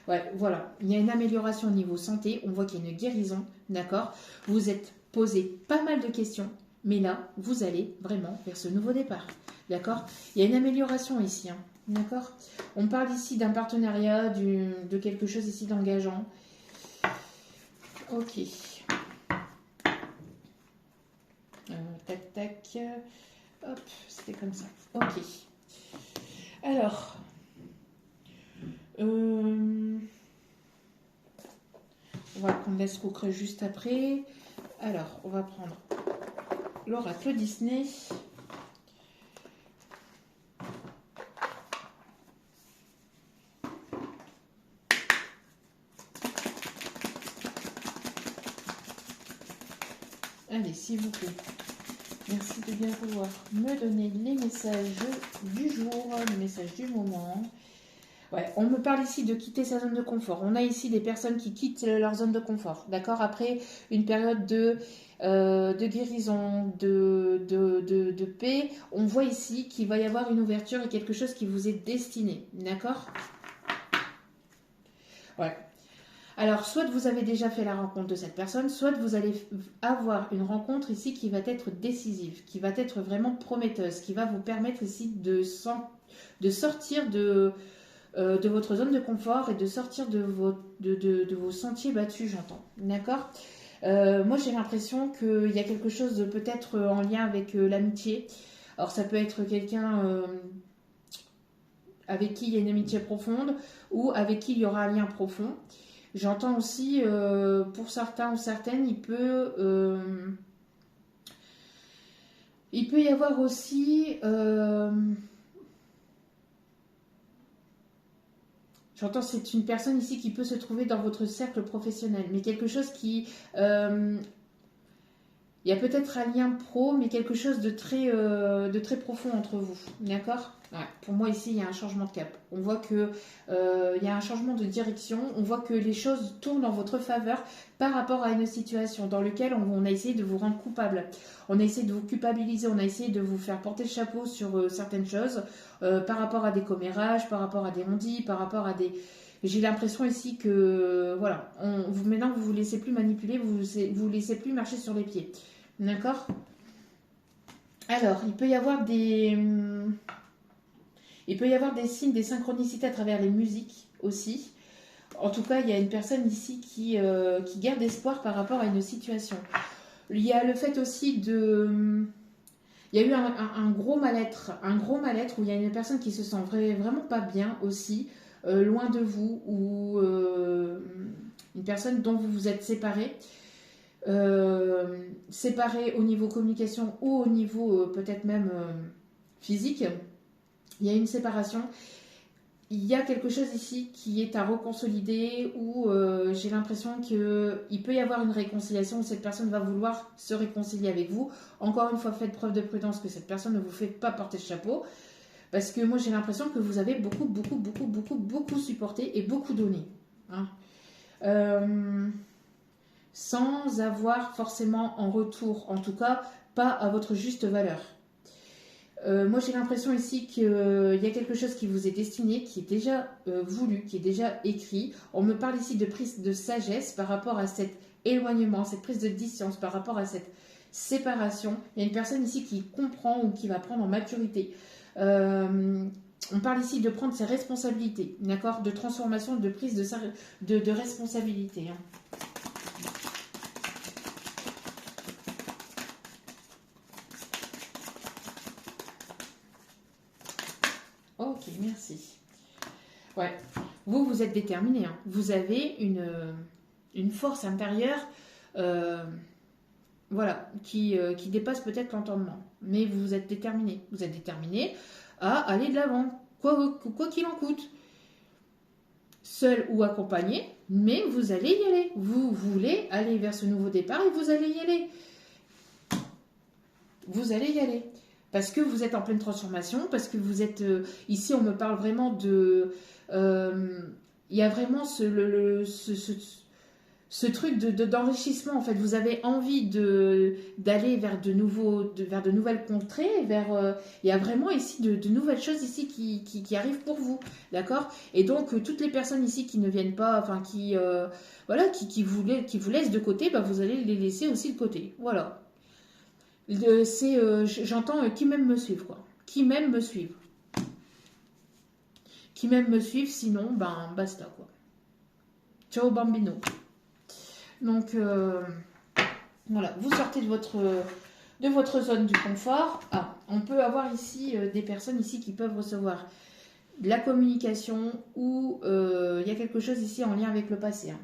Ouais, voilà. Il y a une amélioration au niveau santé. On voit qu'il y a une guérison, d'accord? Vous êtes posé pas mal de questions, mais là, vous allez vraiment vers ce nouveau départ, d'accord? Il y a une amélioration ici, hein, d'accord? On parle ici d'un partenariat, de quelque chose ici d'engageant. Ok. Tac, tac. Hop, c'était comme ça. Ok. Alors... on va prendre l'escroquerie juste après. Alors, on va prendre l'oracle Disney. Allez, s'il vous plaît. Merci de bien vouloir me donner les messages du jour, les messages du moment. Ouais, on me parle ici de quitter sa zone de confort. On a ici des personnes qui quittent leur zone de confort, d'accord? Après une période de guérison, de paix, on voit ici qu'il va y avoir une ouverture et quelque chose qui vous est destiné, d'accord? Ouais. Alors, soit vous avez déjà fait la rencontre de cette personne, soit vous allez avoir une rencontre ici qui va être décisive, qui va être vraiment prometteuse, qui va vous permettre ici de sortir de votre zone de confort et de sortir de vos sentiers battus, j'entends. D'accord? Moi, j'ai l'impression qu'il y a quelque chose de peut-être en lien avec l'amitié. Alors, ça peut être quelqu'un avec qui il y a une amitié profonde ou avec qui il y aura un lien profond. J'entends aussi, pour certains ou certaines, il peut y avoir aussi... j'entends, c'est une personne ici qui peut se trouver dans votre cercle professionnel, mais quelque chose qui... il y a peut-être un lien pro, mais quelque chose de très profond entre vous. D'accord? Ouais. Pour moi, ici, il y a un changement de cap. On voit qu'il y a un changement de direction. On voit que les choses tournent en votre faveur par rapport à une situation dans laquelle on a essayé de vous rendre coupable. On a essayé de vous culpabiliser. On a essayé de vous faire porter le chapeau sur certaines choses par rapport à des commérages, par rapport à des on-dit, par rapport à des... J'ai l'impression ici que, voilà, maintenant, vous ne vous laissez plus manipuler, vous ne laissez plus marcher sur les pieds. D'accord? Alors, il peut y avoir des signes, des synchronicités à travers les musiques aussi. En tout cas, il y a une personne ici qui garde espoir par rapport à une situation. Il y a le fait aussi de... Il y a eu un gros mal-être où il y a une personne qui se sent vraiment pas bien aussi, loin de vous, ou une personne dont vous vous êtes séparés. Séparés au niveau communication ou au niveau peut-être même physique, il y a une séparation. Il y a quelque chose ici qui est à reconsolider où j'ai l'impression qu'il peut y avoir une réconciliation où cette personne va vouloir se réconcilier avec vous. Encore une fois, faites preuve de prudence que cette personne ne vous fait pas porter le chapeau. Parce que moi, j'ai l'impression que vous avez beaucoup supporté et beaucoup donné. Hein. Sans avoir forcément en retour, en tout cas, pas à votre juste valeur. Moi, j'ai l'impression ici qu'il y a quelque chose qui vous est destiné, qui est déjà voulu, qui est déjà écrit. On me parle ici de prise de sagesse par rapport à cet éloignement, cette prise de distance, par rapport à cette séparation. Il y a une personne ici qui comprend ou qui va prendre en maturité. On parle ici de prendre ses responsabilités, d'accord, de transformation, de prise de responsabilité. Hein. Ok, merci. Ouais, vous êtes déterminé. Hein. Vous avez une force intérieure voilà, qui dépasse peut-être l'entendement. Mais vous êtes déterminé. Vous êtes déterminé à aller de l'avant, quoi qu'il en coûte. Seul ou accompagné, mais vous allez y aller. Vous voulez aller vers ce nouveau départ et vous allez y aller. vous allez y aller. Parce que vous êtes en pleine transformation, parce que vous êtes... ici, on me parle vraiment de... il y a vraiment ce truc d'enrichissement. En fait, vous avez envie d'aller vers vers de nouvelles contrées, il y a vraiment ici de nouvelles choses ici qui arrivent pour vous, d'accord? Et donc, toutes les personnes ici qui ne viennent pas, enfin, voilà, qui vous laissent de côté, bah, vous allez les laisser aussi de côté, voilà. J'entends qui m'aime me suivre, quoi. Qui m'aime me suivre. Qui m'aime me suivre, sinon, ben, basta, quoi. Ciao, bambino. Donc, voilà, vous sortez de votre zone du confort. Ah, on peut avoir ici des personnes ici qui peuvent recevoir de la communication ou il y a quelque chose ici en lien avec le passé, hein.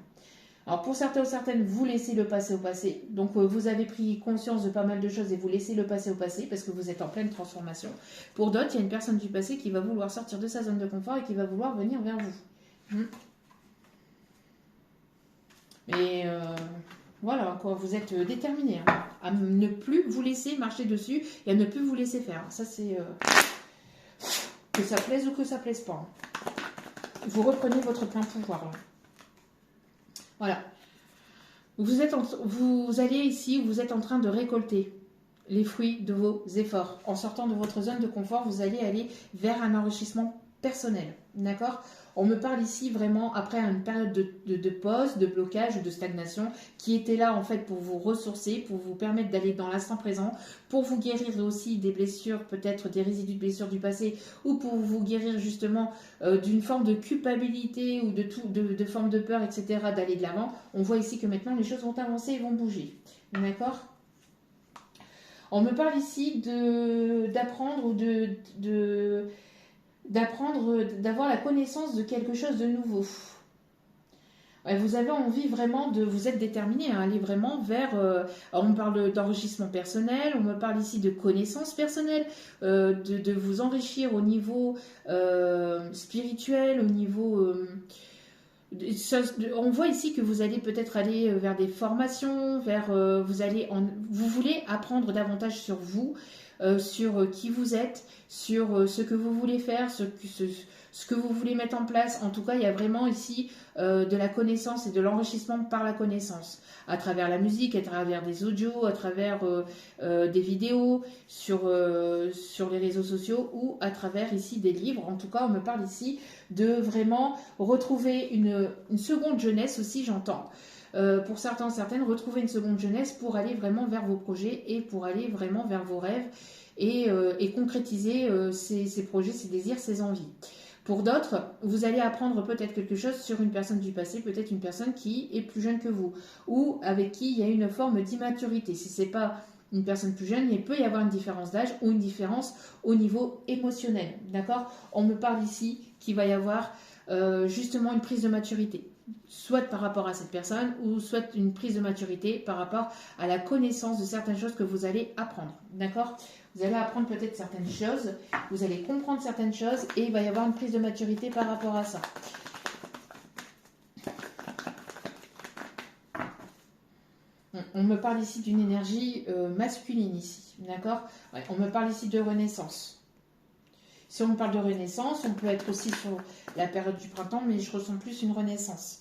Alors pour certains ou certaines, vous laissez le passé au passé. Donc vous avez pris conscience de pas mal de choses et vous laissez le passé au passé parce que vous êtes en pleine transformation. Pour d'autres, il y a une personne du passé qui va vouloir sortir de sa zone de confort et qui va vouloir venir vers vous. Mais voilà, quoi, vous êtes déterminé, hein, à ne plus vous laisser marcher dessus et à ne plus vous laisser faire. Ça c'est... que ça plaise ou que ça plaise pas, hein. Vous reprenez votre plein pouvoir, là. Voilà. Vous allez ici, vous êtes en train de récolter les fruits de vos efforts. En sortant de votre zone de confort, vous allez aller vers un enrichissement personnel. D'accord? On me parle ici vraiment après une période de pause, de blocage ou de stagnation qui était là en fait pour vous ressourcer, pour vous permettre d'aller dans l'instant présent, pour vous guérir aussi des blessures, peut-être des résidus de blessures du passé ou pour vous guérir justement d'une forme de culpabilité ou de forme de peur, etc. d'aller de l'avant. On voit ici que maintenant les choses vont avancer et vont bouger. D'accord? On me parle ici d'apprendre ou d'avoir la connaissance de quelque chose de nouveau. Ouais, vous avez envie vraiment vous êtes déterminé à aller vraiment vers, on me parle d'enrichissement personnel, on me parle ici de connaissances personnelles, de vous enrichir au niveau spirituel, au niveau... on voit ici que vous allez peut-être aller vers des formations, vous voulez apprendre davantage sur vous, sur qui vous êtes, sur ce que vous voulez faire, ce que vous voulez mettre en place. En tout cas, il y a vraiment ici de la connaissance et de l'enrichissement par la connaissance, à travers la musique, à travers des audios, à travers des vidéos, sur les réseaux sociaux ou à travers ici des livres. En tout cas, on me parle ici de vraiment retrouver une seconde jeunesse aussi, j'entends. Pour certains, certaines, retrouver une seconde jeunesse pour aller vraiment vers vos projets et pour aller vraiment vers vos rêves et concrétiser ces projets, ces désirs, ces envies. Pour d'autres, vous allez apprendre peut-être quelque chose sur une personne du passé, peut-être une personne qui est plus jeune que vous ou avec qui il y a une forme d'immaturité. Si ce n'est pas une personne plus jeune, il peut y avoir une différence d'âge ou une différence au niveau émotionnel. D'accord? On me parle ici qu'il va y avoir justement une prise de maturité, soit par rapport à cette personne ou soit une prise de maturité par rapport à la connaissance de certaines choses que vous allez apprendre. D'accord? Vous allez apprendre peut-être certaines choses, vous allez comprendre certaines choses et il va y avoir une prise de maturité par rapport à ça. On me parle ici d'une énergie masculine ici, d'accord? Ouais, on me parle ici de renaissance. Si on me parle de renaissance, on peut être aussi sur la période du printemps, mais je ressens plus une renaissance.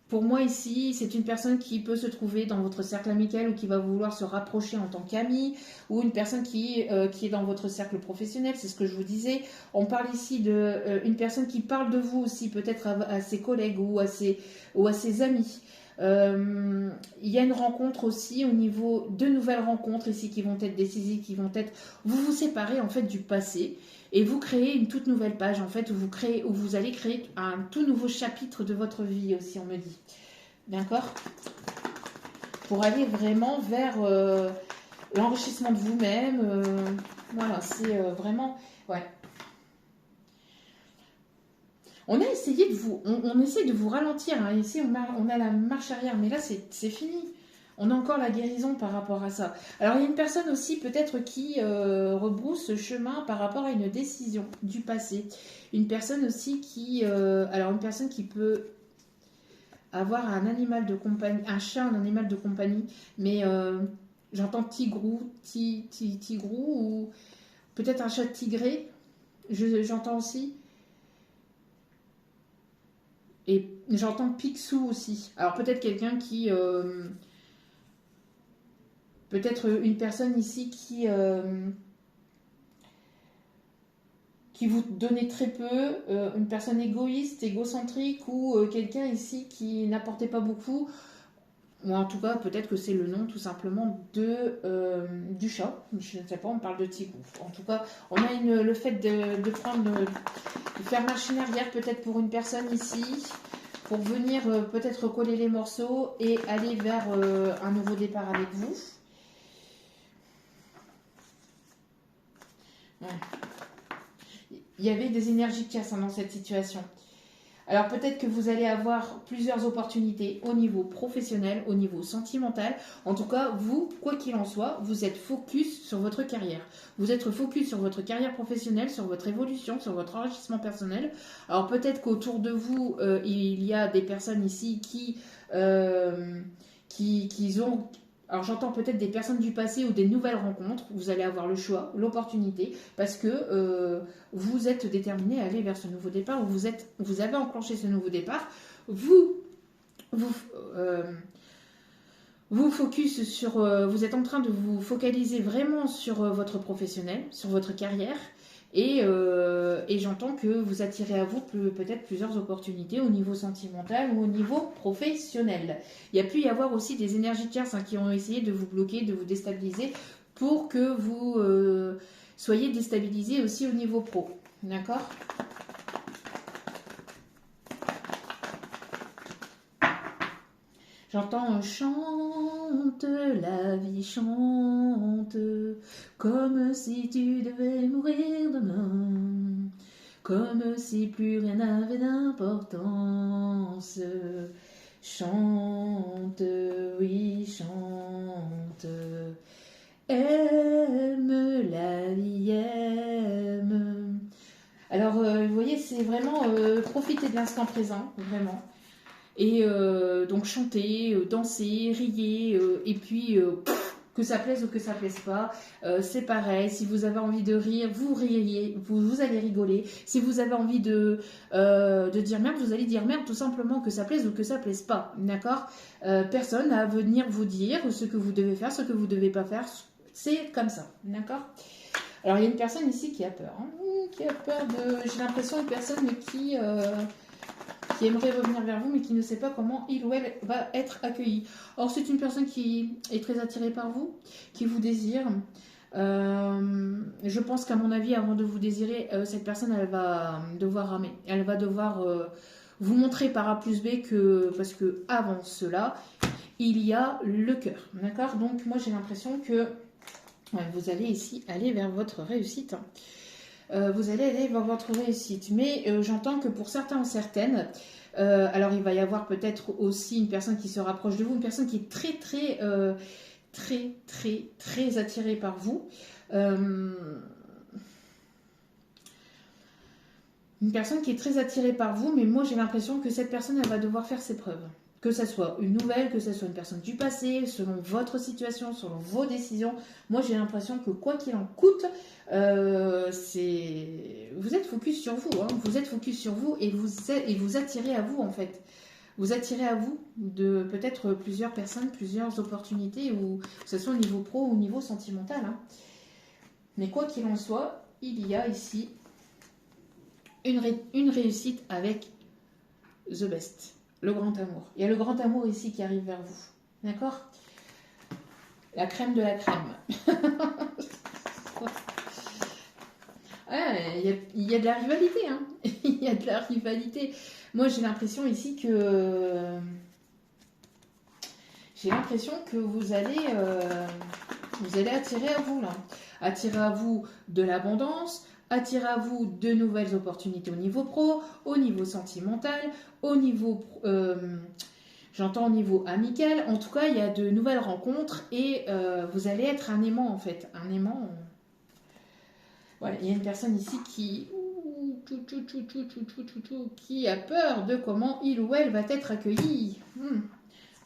Pour moi ici, c'est une personne qui peut se trouver dans votre cercle amical ou qui va vouloir se rapprocher en tant qu'ami, ou une personne qui est dans votre cercle professionnel, c'est ce que je vous disais. On parle ici d'une personne qui parle de vous aussi, peut-être à ses collègues ou à ses amis. Il y a une rencontre aussi au niveau de nouvelles rencontres ici qui vont être décisives, qui vont être... Vous séparez en fait du passé et vous créez une toute nouvelle page en fait où vous allez créer un tout nouveau chapitre de votre vie aussi, on me dit. D'accord? Pour aller vraiment vers l'enrichissement de vous-même. Voilà, c'est vraiment... Ouais. On a essayé on essaie de vous ralentir, hein. Ici on a la marche arrière, mais là c'est fini. On a encore la guérison par rapport à ça. Alors il y a une personne aussi peut-être qui rebrousse chemin par rapport à une décision du passé. Une personne aussi une personne qui peut avoir un animal de compagnie, un chat, un animal de compagnie, mais j'entends tigrou, tigrou, ou peut-être un chat tigré, j'entends aussi. Et j'entends Picsou aussi. Alors peut-être quelqu'un qui... peut-être une personne ici qui vous donnait très peu, une personne égoïste, égocentrique, ou quelqu'un ici qui n'apportait pas beaucoup. Ou en tout cas, peut-être que c'est le nom tout simplement du chat. Je ne sais pas, on parle de Tigrou. En tout cas, on a le fait de faire machine arrière peut-être pour une personne ici, pour venir peut-être coller les morceaux et aller vers un nouveau départ avec vous. Ouais. Il y avait des énergies tierces dans cette situation. Alors peut-être que vous allez avoir plusieurs opportunités au niveau professionnel, au niveau sentimental. En tout cas, vous, quoi qu'il en soit, vous êtes focus sur votre carrière. Vous êtes focus sur votre carrière professionnelle, sur votre évolution, sur votre enrichissement personnel. Alors peut-être qu'autour de vous, il y a des personnes ici qui ont... Alors j'entends peut-être des personnes du passé ou des nouvelles rencontres. Vous allez avoir le choix, l'opportunité, parce que vous êtes déterminé à aller vers ce nouveau départ, ou vous avez enclenché ce nouveau départ. Vous focus sur, vous êtes en train de vous focaliser vraiment sur votre professionnel, sur votre carrière, et j'entends que vous attirez à vous peut-être plusieurs opportunités au niveau sentimental ou au niveau professionnel. Il y a pu y avoir aussi des énergies tierces qui ont essayé de vous bloquer, de vous déstabiliser, pour que vous soyez déstabilisé aussi au niveau pro. D'accord ? J'entends chante, la vie chante, comme si tu devais mourir demain, comme si plus rien n'avait d'importance. Chante, oui, chante, aime la vie, aime. Alors, vous voyez, c'est vraiment profiter de l'instant présent, vraiment. Et donc chanter, danser, rier, et puis que ça plaise ou que ça plaise pas, c'est pareil. Si vous avez envie de rire, vous riez, vous allez rigoler. Si vous avez envie de dire merde, vous allez dire merde, tout simplement, que ça plaise ou que ça plaise pas, d'accord ? Personne à venir vous dire ce que vous devez faire, ce que vous devez pas faire, c'est comme ça, d'accord ? Alors il y a une personne ici qui a peur, qui a peur de... J'ai l'impression une personne qui aimerait revenir vers vous, mais qui ne sait pas comment il ou elle va être accueilli. Or, c'est une personne qui est très attirée par vous, qui vous désire. Je pense qu'à mon avis, avant de vous désirer, cette personne, elle va devoir ramer. Elle va devoir vous montrer par A plus B parce que avant cela, il y a le cœur. D'accord ? Donc, moi, j'ai l'impression que vous allez ici aller vers votre réussite. Vous allez aller vers votre réussite. Mais j'entends que pour certains ou certaines, alors il va y avoir peut-être aussi une personne qui se rapproche de vous, une personne qui est très attirée par vous. Une personne qui est très attirée par vous, mais moi j'ai l'impression que cette personne, elle va devoir faire ses preuves. Que ce soit une nouvelle, que ce soit une personne du passé, selon votre situation, selon vos décisions. Moi j'ai l'impression que quoi qu'il en coûte, vous êtes focus sur vous. Vous êtes focus sur vous et vous attirez à vous en fait. Vous attirez à vous de peut-être plusieurs personnes, plusieurs opportunités, ou que ce soit au niveau pro ou au niveau sentimental. Mais quoi qu'il en soit, il y a ici une réussite avec The Best, le grand amour. Il y a le grand amour ici qui arrive vers vous. D'accord ? La crème de la crème. Il y a de la rivalité. Il y a de la rivalité. Moi, j'ai l'impression ici que... J'ai l'impression que vous allez attirer à vous, là. Attirer à vous de l'abondance, attirer à vous de nouvelles opportunités au niveau pro, au niveau sentimental, au niveau... j'entends au niveau amical. En tout cas, il y a de nouvelles rencontres et vous allez être un aimant, en fait. Un aimant... Voilà, il y a une personne ici qui a peur de comment il ou elle va être accueilli.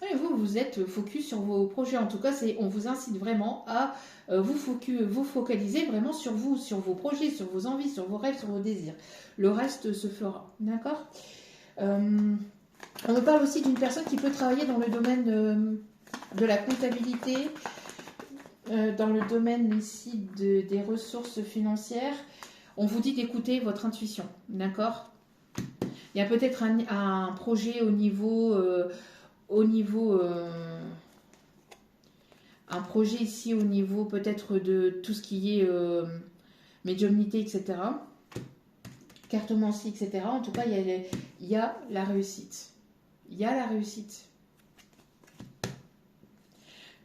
Et vous, vous êtes focus sur vos projets. En tout cas, on vous incite vraiment à vous focaliser vraiment sur vous, sur vos projets, sur vos envies, sur vos rêves, sur vos désirs. Le reste se fera. D'accord. On me parle aussi d'une personne qui peut travailler dans le domaine de la comptabilité, dans le domaine ici des ressources financières. On vous dit d'écouter votre intuition. D'accord. Il y a peut-être un projet au niveau... un projet ici au niveau peut-être de tout ce qui est médiumnité, etc. Cartomancie, etc. En tout cas, il y a la réussite. Il y a la réussite.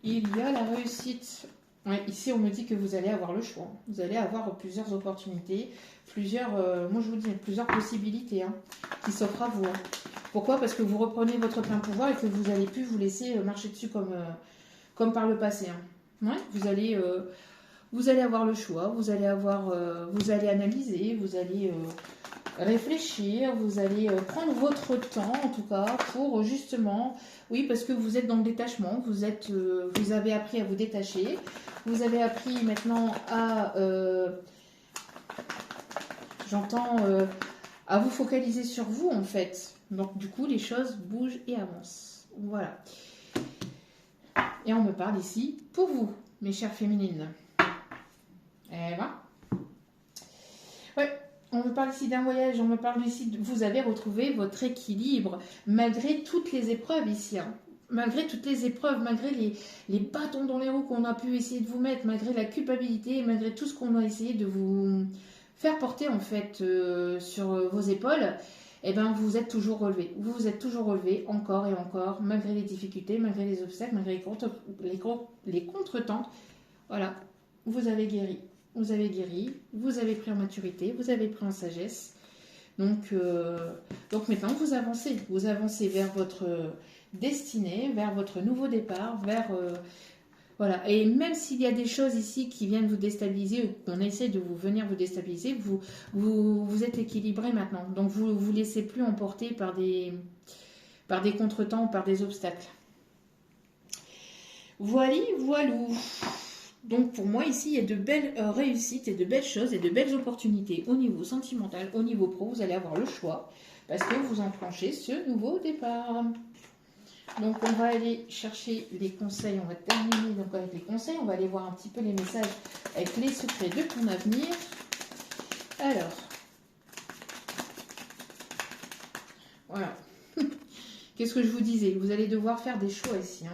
Il y a la réussite. Ouais, ici, on me dit que vous allez avoir le choix. Vous allez avoir plusieurs opportunités, moi je vous dis, plusieurs possibilités qui s'offrent à vous. Pourquoi? Parce que vous reprenez votre plein pouvoir et que vous n'allez plus vous laisser marcher dessus comme par le passé. Ouais, vous allez avoir le choix, vous allez analyser, vous allez réfléchir, vous allez prendre votre temps en tout cas pour justement, oui, parce que vous êtes dans le détachement, vous avez appris à vous détacher, vous avez appris maintenant à, à vous focaliser sur vous en fait. Donc du coup, les choses bougent et avancent. Voilà. Et on me parle ici pour vous, mes chères féminines. Et voilà. Ouais, on me parle ici d'un voyage, on me parle ici de vous avez retrouvé votre équilibre malgré toutes les épreuves ici. Malgré toutes les épreuves, malgré les bâtons dans les roues qu'on a pu essayer de vous mettre, malgré la culpabilité, malgré tout ce qu'on a essayé de vous faire porter en fait sur vos épaules. Eh bien, vous êtes toujours relevé. Vous vous êtes toujours relevé encore et encore, malgré les difficultés, malgré les obstacles, malgré les contretemps. Voilà, vous avez guéri. Vous avez guéri, vous avez pris en maturité, vous avez pris en sagesse. Donc maintenant, vous avancez vers votre destinée, vers votre nouveau départ, voilà. Et même s'il y a des choses ici qui viennent vous déstabiliser ou qu'on essaie de venir vous déstabiliser, vous êtes équilibré maintenant. Donc vous ne vous laissez plus emporter par des contretemps ou par des obstacles. Voilou. Donc pour moi ici il y a de belles réussites et de belles choses et de belles opportunités au niveau sentimental, au niveau pro. Vous allez avoir le choix parce que vous enclenchez ce nouveau départ. Donc on va aller chercher les conseils, on va terminer donc avec les conseils, on va aller voir un petit peu les messages avec les secrets de ton avenir. Alors, voilà. Qu'est-ce que je vous disais? Vous allez devoir faire des choix ici,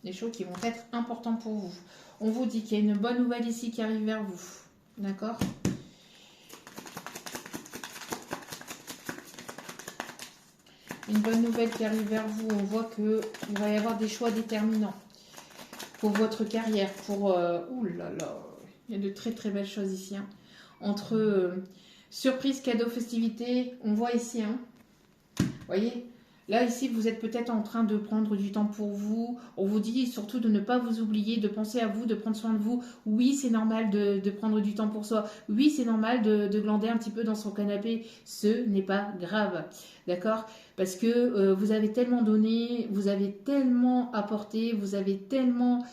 des choix qui vont être importants pour vous. On vous dit qu'il y a une bonne nouvelle ici qui arrive vers vous, d'accord? Une bonne nouvelle qui arrive vers vous, on voit qu'il va y avoir des choix déterminants pour votre carrière, ouh là là, il y a de très très belles choses ici. Entre surprise, cadeau, festivité, on voit ici, vous voyez, là ici vous êtes peut-être en train de prendre du temps pour vous, on vous dit surtout de ne pas vous oublier, de penser à vous, de prendre soin de vous. Oui, c'est normal de prendre du temps pour soi, oui, c'est normal de glander un petit peu dans son canapé, ce n'est pas grave, d'accord? Parce que vous avez tellement donné, vous avez tellement apporté, vous avez tellement...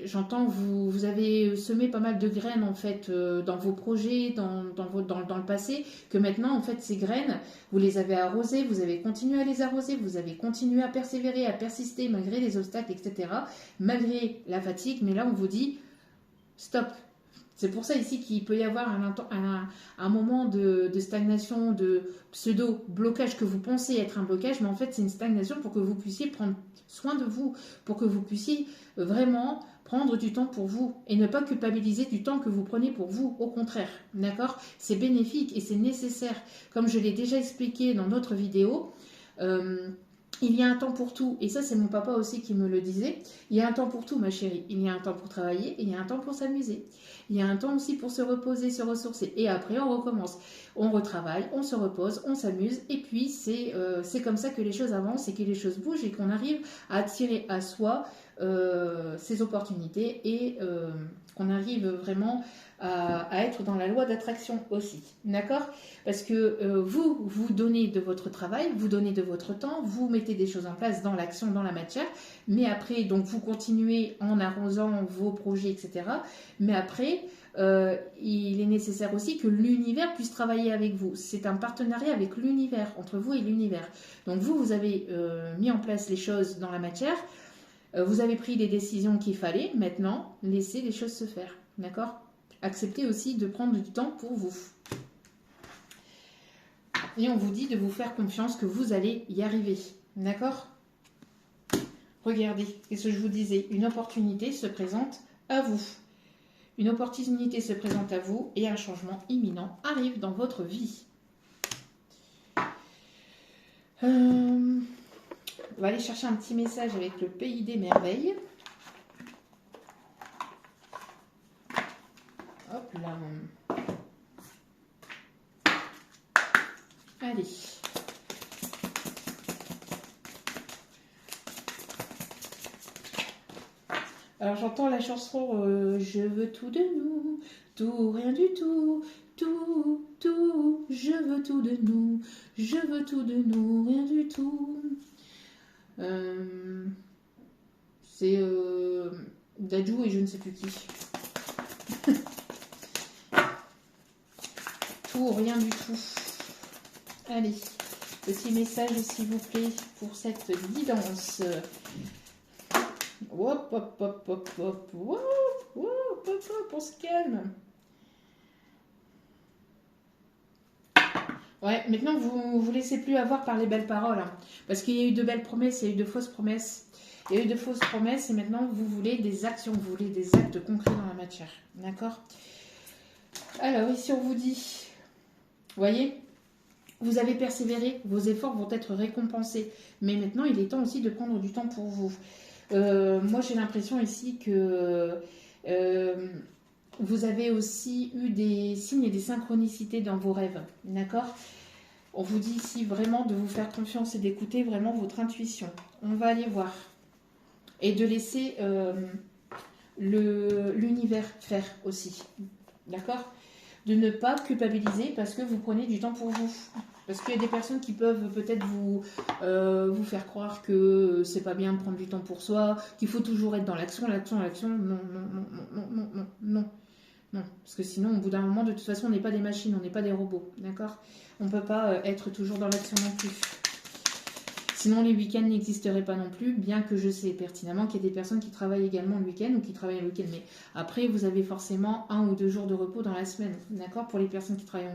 j'entends, vous avez semé pas mal de graines en fait dans vos projets, dans le passé, que maintenant en fait ces graines, vous les avez arrosées, vous avez continué à les arroser, vous avez continué à persévérer, à persister malgré les obstacles, etc., malgré la fatigue, mais là on vous dit stop. C'est pour ça ici qu'il peut y avoir un moment de stagnation, de pseudo-blocage que vous pensez être un blocage, mais en fait c'est une stagnation pour que vous puissiez prendre soin de vous, pour que vous puissiez vraiment prendre du temps pour vous et ne pas culpabiliser du temps que vous prenez pour vous, au contraire, d'accord? C'est bénéfique et c'est nécessaire. Comme je l'ai déjà expliqué dans d'autres vidéos, il y a un temps pour tout, et ça c'est mon papa aussi qui me le disait, il y a un temps pour tout ma chérie, il y a un temps pour travailler et il y a un temps pour s'amuser. Il y a un temps aussi pour se reposer, se ressourcer, et après on recommence. On retravaille, on se repose, on s'amuse, et puis c'est comme ça que les choses avancent et que les choses bougent et qu'on arrive à attirer à soi ces opportunités et qu'on arrive vraiment à être dans la loi d'attraction aussi, d'accord? Parce que vous donnez de votre travail, vous donnez de votre temps, vous mettez des choses en place dans l'action, dans la matière, mais après, donc vous continuez en arrosant vos projets, etc. Mais après, il est nécessaire aussi que l'univers puisse travailler avec vous. C'est un partenariat avec l'univers, entre vous et l'univers. Donc vous avez mis en place les choses dans la matière, vous avez pris les décisions qu'il fallait, maintenant, laissez les choses se faire, d'accord? Acceptez aussi de prendre du temps pour vous. Et on vous dit de vous faire confiance que vous allez y arriver, d'accord? Regardez, qu'est-ce que je vous disais? Une opportunité se présente à vous. Une opportunité se présente à vous et un changement imminent arrive dans votre vie. On va aller chercher un petit message avec le pays des merveilles. Hop là. Allez. Alors j'entends la chanson Je veux tout de nous, tout, rien du tout, tout, tout, je veux tout de nous, je veux tout de nous, rien du tout. C'est Dadju et je ne sais plus qui. Tout, rien du tout. Allez, petit message s'il vous plaît pour cette guidance. Hop, hop, hop, hop, hop, hop, hop, hop, on se calme. Ouais, maintenant vous vous laissez plus avoir par les belles paroles. Hein, parce qu'il y a eu de belles promesses, il y a eu de fausses promesses. Il y a eu de fausses promesses et maintenant vous voulez des actions, vous voulez des actes concrets dans la matière. D'accord? Alors ici on vous dit, voyez, vous avez persévéré, vos efforts vont être récompensés. Mais maintenant il est temps aussi de prendre du temps pour vous. Moi j'ai l'impression ici que vous avez aussi eu des signes et des synchronicités dans vos rêves, d'accord? On vous dit ici vraiment de vous faire confiance et d'écouter vraiment votre intuition. On va aller voir. Et de laisser l'univers faire aussi, d'accord? De ne pas culpabiliser parce que vous prenez du temps pour vous. Parce qu'il y a des personnes qui peuvent peut-être vous faire croire que c'est pas bien de prendre du temps pour soi, qu'il faut toujours être dans l'action, l'action, l'action. Non, non, non, non, non, non, non, non. Non, parce que sinon, au bout d'un moment, de toute façon, on n'est pas des machines, on n'est pas des robots, d'accord? On ne peut pas être toujours dans l'action non plus. Sinon, les week-ends n'existeraient pas non plus, bien que je sais pertinemment qu'il y a des personnes qui travaillent également le week-end ou qui travaillent le week-end. Mais après, vous avez forcément 1 ou 2 jours de repos dans la semaine, d'accord? Pour les personnes qui travaillent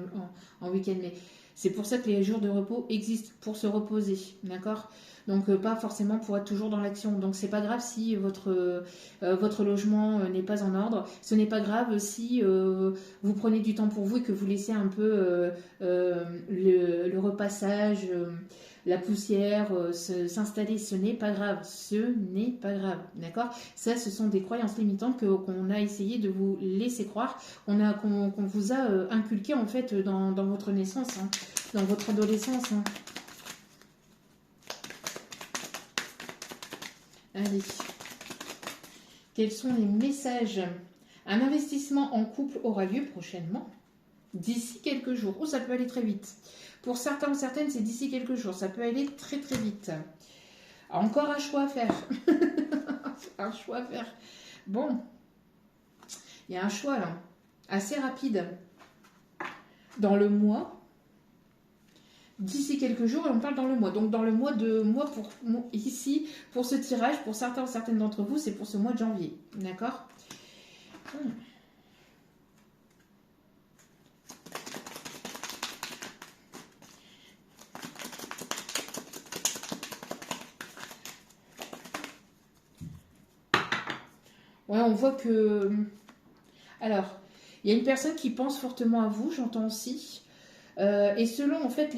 en week-end. Mais c'est pour ça que les jours de repos existent, pour se reposer, d'accord? Donc pas forcément pour être toujours dans l'action. Donc c'est pas grave si votre logement n'est pas en ordre. Ce n'est pas grave si vous prenez du temps pour vous et que vous laissez un peu le repassage, la poussière s'installer. Ce n'est pas grave. Ce n'est pas grave. D'accord? Ça, ce sont des croyances limitantes qu'on a essayé de vous laisser croire, qu'on vous a inculqué en fait dans votre naissance, hein, dans votre adolescence. Hein. Allez, quels sont les messages? Un investissement en couple aura lieu prochainement, d'ici quelques jours. Oh, ça peut aller très vite. Pour certains ou certaines, c'est d'ici quelques jours. Ça peut aller très très vite. Encore un choix à faire. Un choix à faire. Bon, il y a un choix là, assez rapide. Dans le mois, d'ici quelques jours, et on parle dans le mois. Donc dans le mois ici, pour ce tirage, pour certains ou certaines d'entre vous, c'est pour ce mois de janvier. D'accord? Ouais, on voit que... Alors, il y a une personne qui pense fortement à vous, j'entends aussi. Et selon, en fait,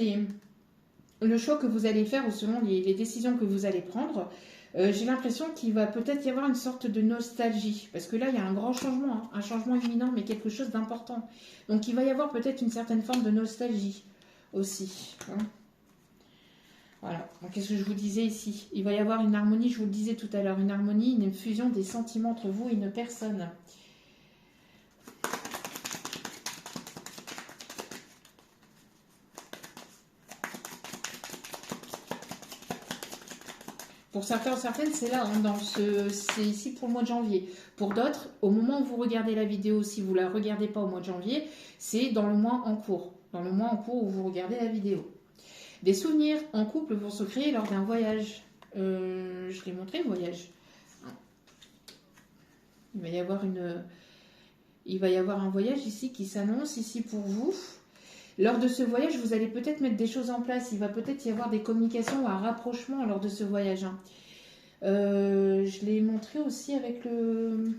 le choix que vous allez faire ou selon les décisions que vous allez prendre, j'ai l'impression qu'il va peut-être y avoir une sorte de nostalgie. Parce que là, il y a un grand changement, hein, un changement imminent, mais quelque chose d'important. Donc, il va y avoir peut-être une certaine forme de nostalgie aussi. Hein. Voilà. Qu'est-ce que je vous disais ici? Il va y avoir une harmonie, je vous le disais tout à l'heure, une harmonie, une fusion des sentiments entre vous et une personne. Pour certains, certaines, c'est là, hein, c'est ici pour le mois de janvier. Pour d'autres, au moment où vous regardez la vidéo, si vous ne la regardez pas au mois de janvier, c'est dans le mois en cours. Dans le mois en cours où vous regardez la vidéo. Des souvenirs en couple vont se créer lors d'un voyage. Je l'ai montré, le voyage. Il va y avoir un voyage ici qui s'annonce ici pour vous. Lors de ce voyage, vous allez peut-être mettre des choses en place. Il va peut-être y avoir des communications ou un rapprochement lors de ce voyage. Hein. Je l'ai montré aussi avec le...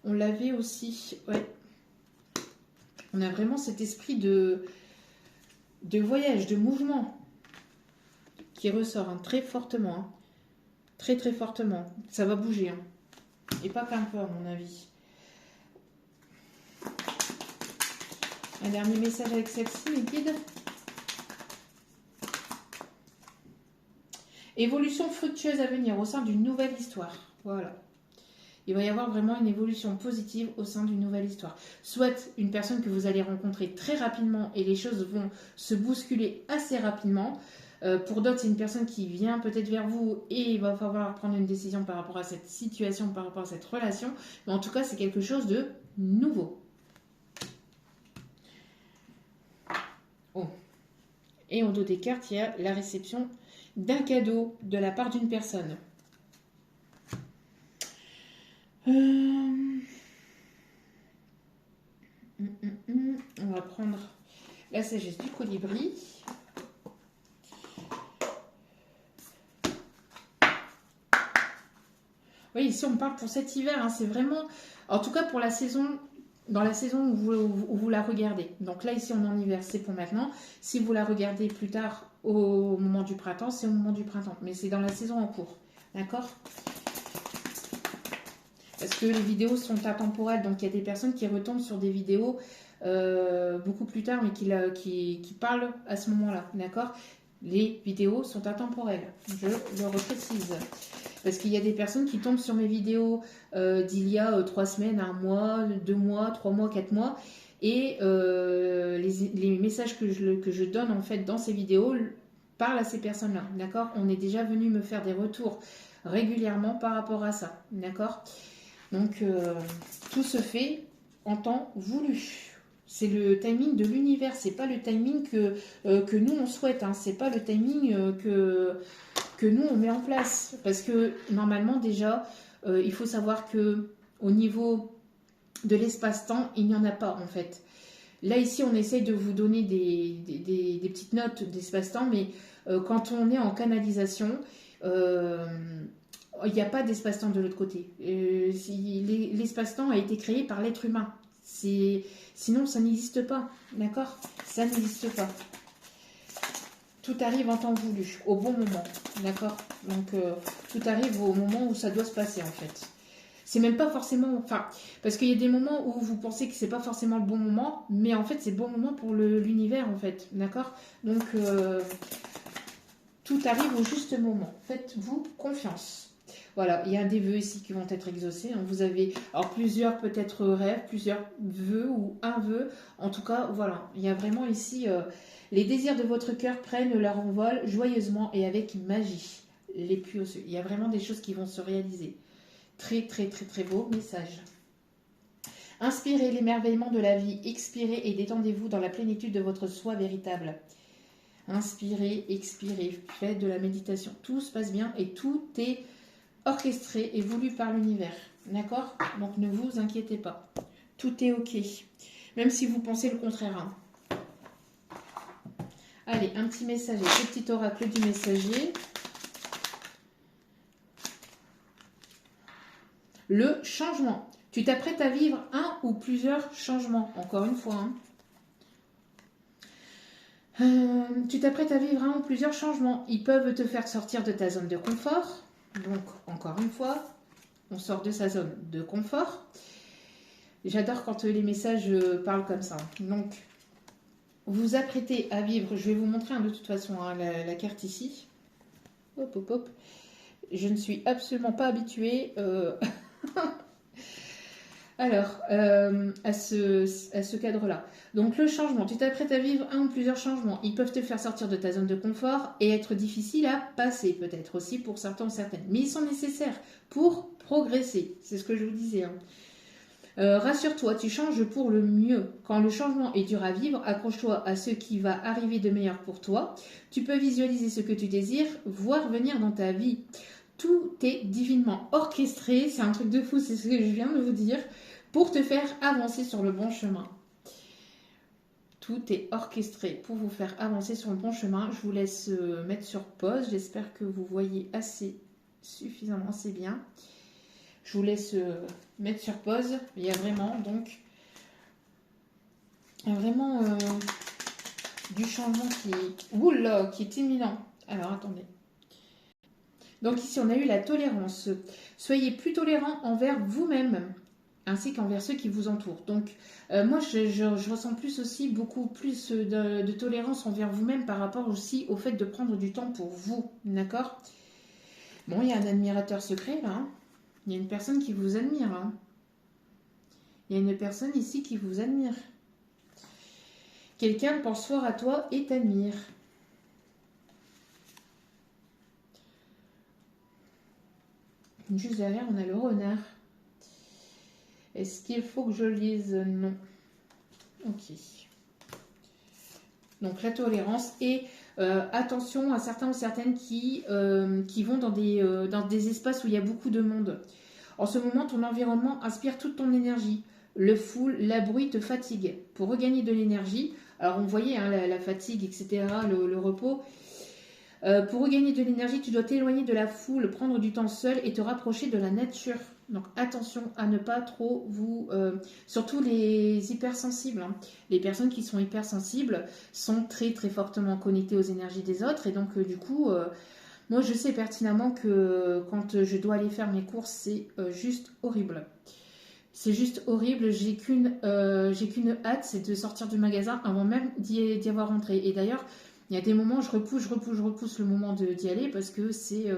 On l'avait aussi... Ouais. On a vraiment cet esprit de voyage, de mouvement qui ressort hein, très fortement. Hein. Très très fortement. Ça va bouger. Hein. Et pas qu'un peu à mon avis. Un dernier message avec celle-ci, mes guides. Évolution fructueuse à venir au sein d'une nouvelle histoire. Voilà. Il va y avoir vraiment une évolution positive au sein d'une nouvelle histoire. Soit une personne que vous allez rencontrer très rapidement et les choses vont se bousculer assez rapidement. Pour d'autres, c'est une personne qui vient peut-être vers vous et il va falloir prendre une décision par rapport à cette situation, par rapport à cette relation. Mais en tout cas, c'est quelque chose de nouveau. Oh. Et en dos des cartes, il y a la réception d'un cadeau de la part d'une personne. On va prendre la sagesse du colibri. Oui, ici on parle pour cet hiver, hein, c'est vraiment, en tout cas pour la saison, dans la saison où vous la regardez. Donc là ici on est en hiver, c'est pour maintenant. Si vous la regardez plus tard au moment du printemps, c'est au moment du printemps. Mais c'est dans la saison en cours, d'accord ? Parce que les vidéos sont intemporelles, donc il y a des personnes qui retombent sur des vidéos beaucoup plus tard, mais qui parlent à ce moment-là, d'accord ? Les vidéos sont intemporelles, je le reprécise. Parce qu'il y a des personnes qui tombent sur mes vidéos d'il y a 3 semaines, 1 mois, 2 mois, 3 mois, 4 mois, et les messages que je donne en fait dans ces vidéos parlent à ces personnes-là, d'accord ? On est déjà venu me faire des retours régulièrement par rapport à ça, d'accord ? Donc, tout se fait en temps voulu. C'est le timing de l'univers, c'est pas le timing que nous on souhaite, hein. C'est pas le timing que nous on met en place. Parce que normalement déjà, il faut savoir que au niveau de l'espace-temps, il n'y en a pas en fait. Là ici, on essaye de vous donner des petites notes d'espace-temps, mais quand on est en canalisation, il n'y a pas d'espace-temps de l'autre côté. L'espace-temps a été créé par l'être humain. Sinon, ça n'existe pas. D'accord ? Ça n'existe pas. Tout arrive en temps voulu, au bon moment. D'accord ? Donc, tout arrive au moment où ça doit se passer, en fait. C'est même pas forcément... Enfin, parce qu'il y a des moments où vous pensez que c'est pas forcément le bon moment, mais en fait, c'est le bon moment pour l'univers, en fait. D'accord ? Donc, tout arrive au juste moment. Faites-vous confiance. Voilà, il y a des vœux ici qui vont être exaucés. Vous avez alors plusieurs peut-être rêves, plusieurs vœux ou un vœu. En tout cas, voilà, il y a vraiment ici les désirs de votre cœur prennent leur envol joyeusement et avec magie. Les plus hauts. Il y a vraiment des choses qui vont se réaliser. Très très très très beau message. Inspirez l'émerveillement de la vie, expirez et détendez-vous dans la plénitude de votre soi véritable. Inspirez, expirez, faites de la méditation. Tout se passe bien et tout est orchestré et voulu par l'univers. D'accord ? Donc ne vous inquiétez pas. Tout est ok. Même si vous pensez le contraire. Hein. Allez, un petit messager. Le petit oracle du messager. Le changement. Tu t'apprêtes à vivre un ou plusieurs changements. Encore une fois. Hein. Tu t'apprêtes à vivre un ou plusieurs changements. Ils peuvent te faire sortir de ta zone de confort. Donc, encore une fois, on sort de sa zone de confort. J'adore quand les messages parlent comme ça. Donc, vous apprêtez à vivre, je vais vous montrer de toute façon hein, la carte ici. Hop, hop, hop. Je ne suis absolument pas habituée alors, à ce cadre-là. Donc le changement, tu t'apprêtes à vivre un ou plusieurs changements. Ils peuvent te faire sortir de ta zone de confort et être difficiles à passer peut-être aussi pour certains ou certaines. Mais ils sont nécessaires pour progresser. C'est ce que je vous disais. Hein. Rassure-toi, tu changes pour le mieux. Quand le changement est dur à vivre, accroche-toi à ce qui va arriver de meilleur pour toi. Tu peux visualiser ce que tu désires, voir venir dans ta vie. Tout est divinement orchestré, c'est un truc de fou, c'est ce que je viens de vous dire, pour te faire avancer sur le bon chemin. Tout est orchestré pour vous faire avancer sur le bon chemin. Je vous laisse mettre sur pause, j'espère que vous voyez suffisamment assez bien. Je vous laisse mettre sur pause. Il y a vraiment donc du changement qui est imminent. Alors attendez. Donc ici on a eu la tolérance. Soyez plus tolérant envers vous-même ainsi qu'envers ceux qui vous entourent. Donc moi je ressens beaucoup plus de tolérance envers vous-même par rapport aussi au fait de prendre du temps pour vous. D'accord? Bon, il y a un admirateur secret là. Hein. Il y a une personne qui vous admire. Hein. Il y a une personne ici qui vous admire. Quelqu'un pense fort à toi et t'admire. Juste derrière, on a le renard. Est-ce qu'il faut que je lise? Non. Ok. Donc la tolérance et attention à certains ou certaines qui vont dans des espaces où il y a beaucoup de monde. En ce moment, ton environnement inspire toute ton énergie. Le foule, la bruit te fatigue. Pour regagner de l'énergie, alors on voyait hein, la fatigue, etc., le repos. Pour regagner de l'énergie, tu dois t'éloigner de la foule, prendre du temps seul et te rapprocher de la nature. Donc attention à ne pas trop vous... surtout les hypersensibles. Hein. Les personnes qui sont hypersensibles sont très très fortement connectées aux énergies des autres. Et donc du coup, moi je sais pertinemment que quand je dois aller faire mes courses, c'est juste horrible. C'est juste horrible. J'ai qu'une hâte, c'est de sortir du magasin avant même d'y avoir rentré. Et d'ailleurs, il y a des moments où je repousse le moment d'y aller parce que c'est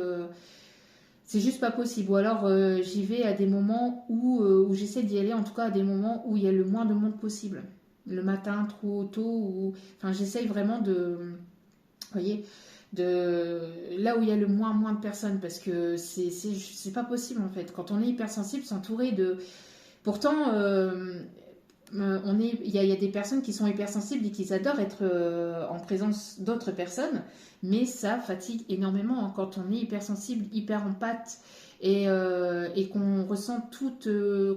juste pas possible. Ou alors j'y vais à des moments où j'essaie d'y aller, en tout cas à des moments où il y a le moins de monde possible. Le matin, trop tôt, enfin j'essaye vraiment vous voyez, là où il y a le moins de personnes parce que c'est pas possible en fait. Quand on est hypersensible, s'entourer de... Pourtant... il y a des personnes qui sont hypersensibles et qui adorent être en présence d'autres personnes, mais ça fatigue énormément hein, quand on est hypersensible, hyper empathe et qu'on ressent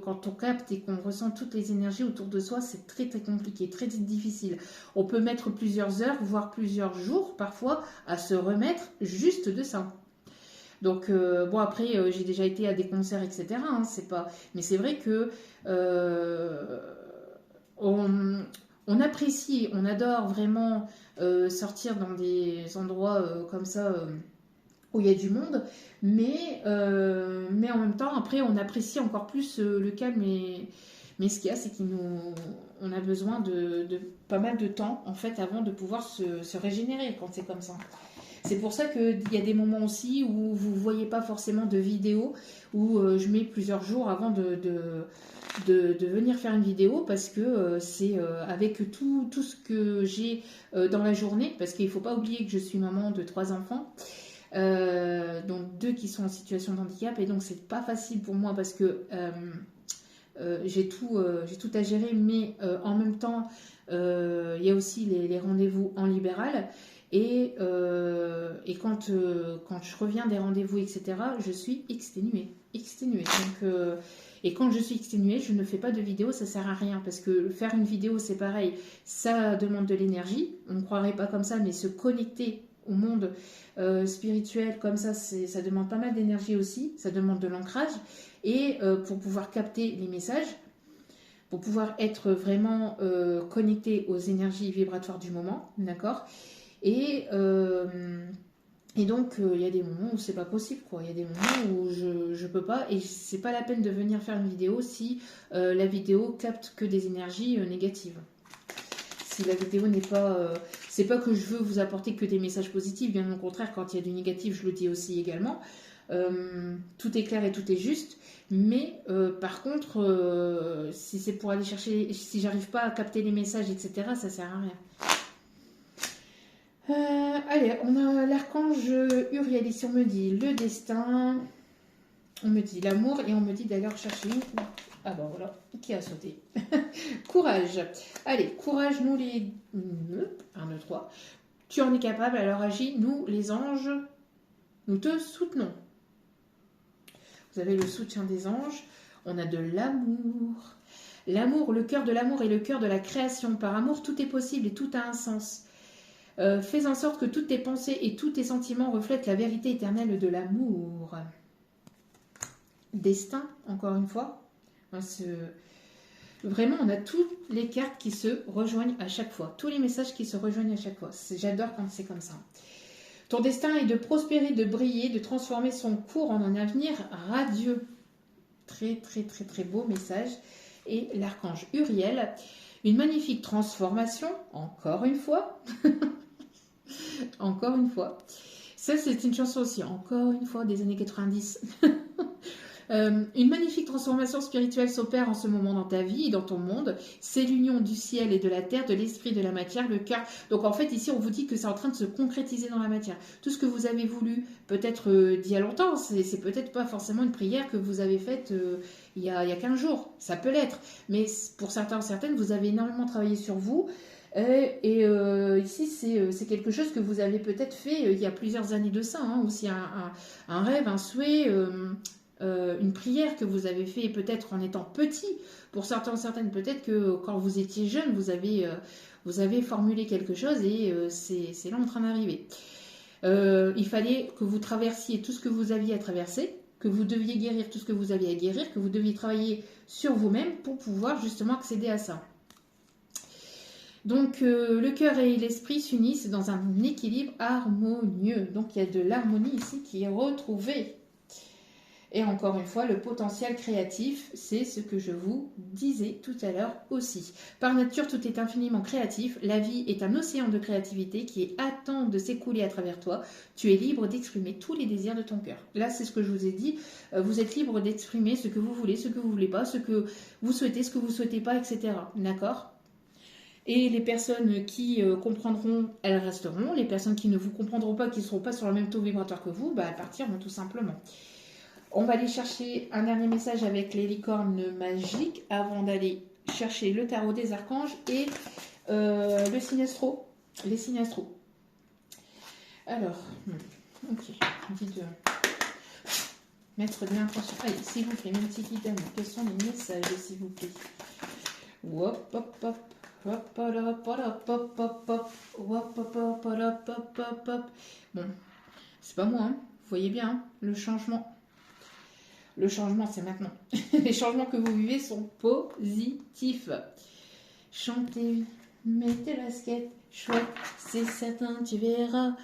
quand on capte et qu'on ressent toutes les énergies autour de soi, c'est très très compliqué, très difficile. On peut mettre plusieurs heures, voire plusieurs jours parfois à se remettre juste de ça. Donc bon après j'ai déjà été à des concerts etc. Hein, c'est pas, mais c'est vrai que on apprécie, on adore vraiment sortir dans des endroits comme ça où il y a du monde, mais en même temps, après, on apprécie encore plus le calme. Mais ce qu'il y a, c'est qu'on a besoin de pas mal de temps, en fait, avant de pouvoir se régénérer quand c'est comme ça. C'est pour ça qu'il y a des moments aussi où vous ne voyez pas forcément de vidéo, où je mets plusieurs jours avant de venir faire une vidéo parce que c'est avec tout ce que j'ai dans la journée, parce qu'il ne faut pas oublier que je suis maman de 3 enfants, donc 2 qui sont en situation de handicap, et donc c'est pas facile pour moi parce que j'ai tout à gérer, mais en même temps il y a aussi les rendez-vous en libéral. Et quand je reviens des rendez-vous, etc., je suis exténuée. Donc, et quand je suis exténuée, je ne fais pas de vidéo, ça sert à rien. Parce que faire une vidéo, c'est pareil, ça demande de l'énergie. On ne croirait pas comme ça, mais se connecter au monde spirituel comme ça demande pas mal d'énergie aussi. Ça demande de l'ancrage. Et pour pouvoir capter les messages, pour pouvoir être vraiment connecté aux énergies vibratoires du moment, d'accord ? Et donc, il y a des moments où c'est pas possible, quoi. Il y a des moments où je peux pas, et c'est pas la peine de venir faire une vidéo si la vidéo capte que des énergies négatives. Si la vidéo n'est pas... c'est pas que je veux vous apporter que des messages positifs, bien au contraire, quand il y a du négatif, je le dis aussi également. Tout est clair et tout est juste. Mais par contre, si c'est pour aller chercher... Si j'arrive pas à capter les messages, etc., ça sert à rien. Allez, on a l'archange Uriel ici, on me dit le destin, on me dit l'amour et on me dit d'aller chercher une... Ah ben voilà, qui a sauté. Courage. Allez, courage, nous les... 1, 2, 3. Tu en es capable, alors agis, nous les anges, nous te soutenons. Vous avez le soutien des anges, on a de l'amour. L'amour, le cœur de l'amour est le cœur de la création. Par amour, tout est possible et tout a un sens. Fais en sorte que toutes tes pensées et tous tes sentiments reflètent la vérité éternelle de l'amour. Destin, encore une fois. Vraiment, on a toutes les cartes qui se rejoignent à chaque fois. Tous les messages qui se rejoignent à chaque fois. J'adore quand c'est comme ça. Ton destin est de prospérer, de briller, de transformer son cours en un avenir radieux. Très, très, très, très beau message. Et l'archange Uriel, une magnifique transformation, encore une fois. Encore une fois. Ça, c'est une chanson aussi, encore une fois, des années 90. Une magnifique transformation spirituelle s'opère en ce moment dans ta vie et dans ton monde. C'est l'union du ciel et de la terre, de l'esprit, de la matière, le cœur. Donc en fait, ici, on vous dit que c'est en train de se concrétiser dans la matière. Tout ce que vous avez voulu, peut-être d'il y a longtemps, c'est peut-être pas forcément une prière que vous avez faite il y a 15 jours. Ça peut l'être. Mais pour certains ou certaines, vous avez énormément travaillé sur vous. Ici, c'est quelque chose que vous avez peut-être fait il y a plusieurs années de ça. Hein, aussi un rêve, un souhait... une prière que vous avez fait peut-être en étant petit. Pour certains ou certaines, peut-être que quand vous étiez jeune, vous avez formulé quelque chose et c'est là en train d'arriver. Il fallait que vous traversiez tout ce que vous aviez à traverser, que vous deviez guérir tout ce que vous aviez à guérir, que vous deviez travailler sur vous-même pour pouvoir justement accéder à ça. Donc le cœur et l'esprit s'unissent dans un équilibre harmonieux. Donc il y a de l'harmonie ici qui est retrouvée. Et encore une fois, le potentiel créatif, c'est ce que je vous disais tout à l'heure aussi. Par nature, tout est infiniment créatif. La vie est un océan de créativité qui attend de s'écouler à travers toi. Tu es libre d'exprimer tous les désirs de ton cœur. Là, c'est ce que je vous ai dit. Vous êtes libre d'exprimer ce que vous voulez, ce que vous voulez pas, ce que vous souhaitez, ce que vous souhaitez pas, etc. D'accord ? Et les personnes qui comprendront, elles resteront. Les personnes qui ne vous comprendront pas, qui ne seront pas sur le même taux vibratoire que vous, elles partiront tout simplement. On va aller chercher un dernier message avec les licornes magiques avant d'aller chercher le tarot des archanges et le signe astro. Les signes astro. Alors, ok, envie de mettre de l'intention. Allez, s'il vous plaît, mes petits guides d'amour, quels sont les messages, s'il vous plaît? Hop, hop, hop. Hop, hop, hop, hop, hop, hop, hop. Hop, hop, hop, hop, hop, hop, hop. Bon, c'est pas moi, hein. Vous voyez bien, hein, le changement. Le changement, c'est maintenant. Les changements que vous vivez sont positifs. Chantez, mettez la skate, chouette, c'est certain, tu verras.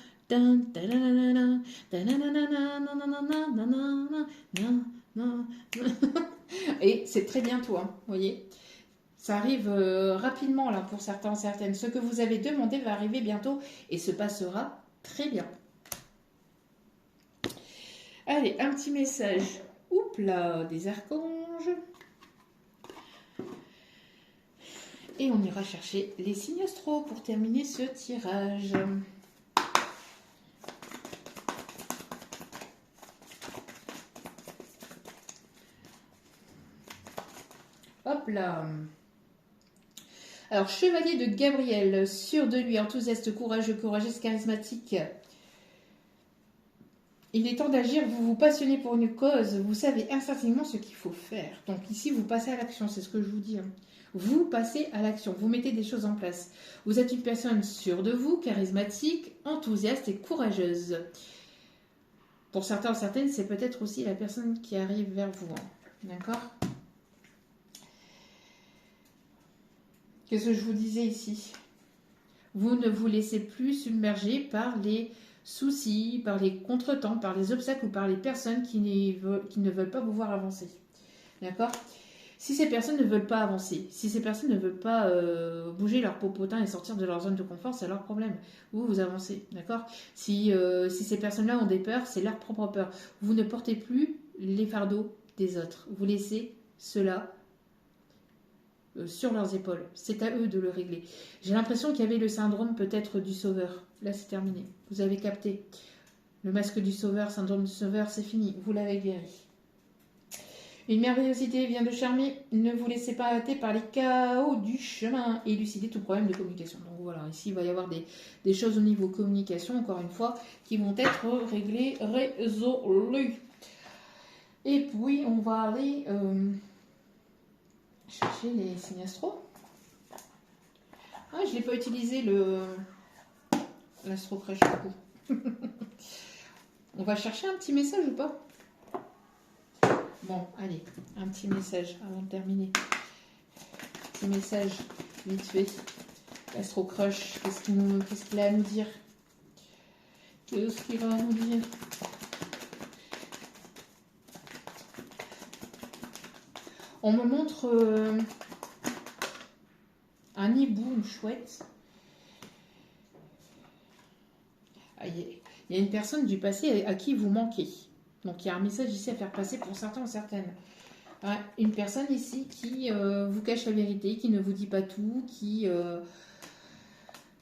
Et c'est très bientôt, hein, vous voyez. Ça arrive rapidement là pour certains, certaines. Ce que vous avez demandé va arriver bientôt et se passera très bien. Allez, un petit message. Oups là, des archanges. Et on ira chercher les signes astro pour terminer ce tirage. Hop là. Alors, chevalier de Gabriel, sûr de lui, enthousiaste, courageux, courageuse, charismatique. Il est temps d'agir, vous vous passionnez pour une cause, vous savez instinctivement ce qu'il faut faire. Donc ici, vous passez à l'action, c'est ce que je vous dis. Hein. Vous passez à l'action, vous mettez des choses en place. Vous êtes une personne sûre de vous, charismatique, enthousiaste et courageuse. Pour certains ou certaines, c'est peut-être aussi la personne qui arrive vers vous. Hein. D'accord ? Qu'est-ce que je vous disais ici? Vous ne vous laissez plus submerger par les soucis, par les contretemps, par les obstacles ou par les personnes qui ne veulent pas vous voir avancer. D'accord? Si ces personnes ne veulent pas avancer, si ces personnes ne veulent pas bouger leur popotin et sortir de leur zone de confort, c'est leur problème. Vous, vous avancez, d'accord? Si ces personnes-là ont des peurs, c'est leur propre peur. Vous ne portez plus les fardeaux des autres. Vous laissez cela sur leurs épaules. C'est à eux de le régler. J'ai l'impression qu'il y avait le syndrome peut-être du sauveur. Là, c'est terminé. Vous avez capté. Le masque du sauveur, syndrome du sauveur, c'est fini. Vous l'avez guéri. Une merveillosité vient de charmer. Ne vous laissez pas hâter par les chaos du chemin. Élucidez tout problème de communication. Donc voilà, ici, il va y avoir des choses au niveau communication, encore une fois, qui vont être réglées, résolues. Et puis, on va aller chercher les signes astro. Ah, je ne l'ai pas utilisé, l'astro crèche du coup. On va chercher un petit message ou pas? Bon, allez, un petit message avant de terminer. Petit message, vite fait. L'Astro Crush, qu'est-ce qu'il a à nous dire? Qu'est-ce qu'il va nous dire? On me montre un hibou chouette. Ah, il y a une personne du passé à qui vous manquez. Donc il y a un message ici à faire passer pour certains ou certaines. Une personne ici qui vous cache la vérité, qui ne vous dit pas tout, qui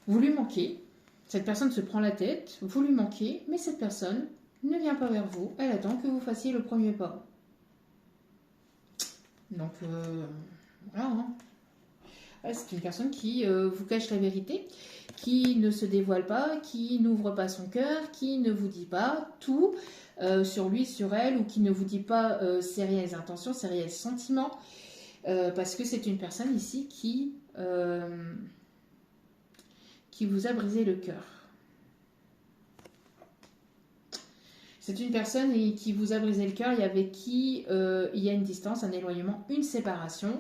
vous lui manquez. Cette personne se prend la tête, vous lui manquez, mais cette personne ne vient pas vers vous. Elle attend que vous fassiez le premier pas. Donc voilà. Hein. C'est une personne qui vous cache la vérité, qui ne se dévoile pas, qui n'ouvre pas son cœur, qui ne vous dit pas tout sur lui, sur elle, ou qui ne vous dit pas ses réelles intentions, ses réels sentiments, parce que c'est une personne ici qui vous a brisé le cœur. C'est une personne qui vous a brisé le cœur et avec qui il y a une distance, un éloignement, une séparation.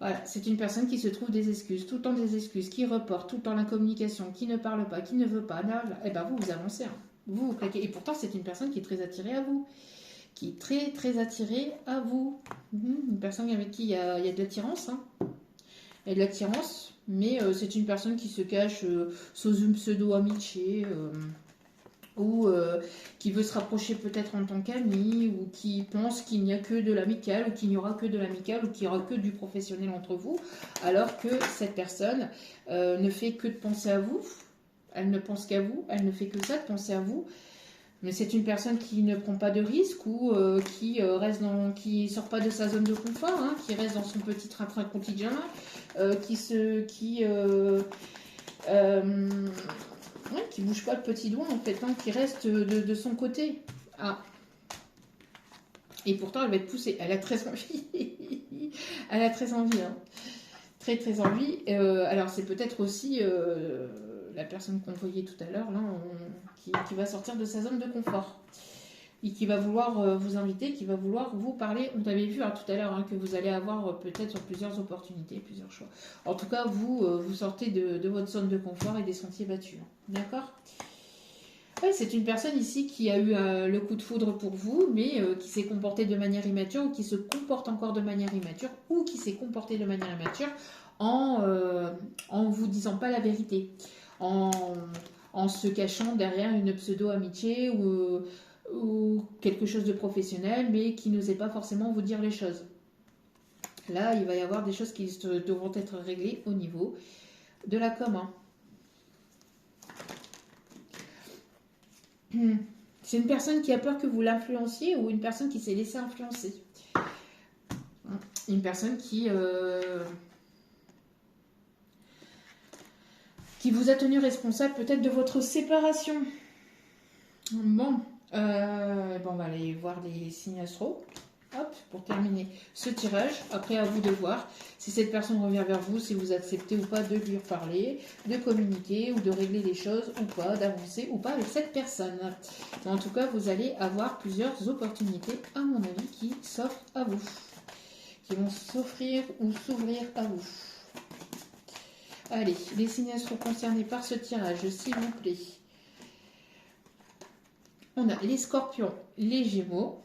Voilà, c'est une personne qui se trouve des excuses, tout le temps des excuses, qui reporte tout le temps la communication, qui ne parle pas, qui ne veut pas. Et ben vous avancez. Hein. Vous claquez. Et pourtant, c'est une personne qui est très attirée à vous. Qui est très, très attirée à vous. Une personne avec qui il y a de l'attirance. Hein. Il y a de l'attirance, mais c'est une personne qui se cache sous une pseudo-amitié. Ou qui veut se rapprocher peut-être en tant qu'ami, ou qui pense qu'il n'y a que de l'amical, ou qu'il n'y aura que de l'amical, ou qu'il n'y aura que du professionnel entre vous, alors que cette personne ne fait que de penser à vous, elle ne pense qu'à vous, elle ne fait que ça, de penser à vous, mais c'est une personne qui ne prend pas de risques, ou qui sort pas de sa zone de confort, hein, qui reste dans son petit train-train quotidien, qui bouge pas le petit doigt en fait, hein, qui reste de son côté. Ah. Et pourtant elle va être poussée. Elle a très envie. Elle a très envie. Hein. Très très envie. Alors c'est peut-être aussi la personne qu'on voyait tout à l'heure là, qui va sortir de sa zone de confort. Et qui va vouloir vous inviter, qui va vouloir vous parler. On avait vu tout à l'heure hein, que vous allez avoir peut-être plusieurs opportunités, plusieurs choix. En tout cas, vous sortez de votre zone de confort et des sentiers battus. D'accord ? Ouais, c'est une personne ici qui a eu le coup de foudre pour vous, mais qui s'est comportée de manière immature, ou qui se comporte encore de manière immature, ou qui s'est comportée de manière immature en vous disant pas la vérité, en se cachant derrière une pseudo-amitié ou quelque chose de professionnel, mais qui n'osait pas forcément vous dire les choses. Là, il va y avoir des choses qui devront être réglées au niveau de la com. C'est une personne qui a peur que vous l'influenciez ou une personne qui s'est laissée influencer. Une personne qui vous a tenu responsable peut-être de votre séparation. Bon, on va aller voir les signes astro. Hop, pour terminer ce tirage. Après, à vous de voir si cette personne revient vers vous, si vous acceptez ou pas de lui reparler, de communiquer ou de régler des choses ou pas, d'avancer ou pas avec cette personne. Mais en tout cas, vous allez avoir plusieurs opportunités, à mon avis, qui s'offrent à vous. Qui vont s'offrir ou s'ouvrir à vous. Allez, les signes astro concernés par ce tirage, s'il vous plaît. On a les scorpions, les gémeaux,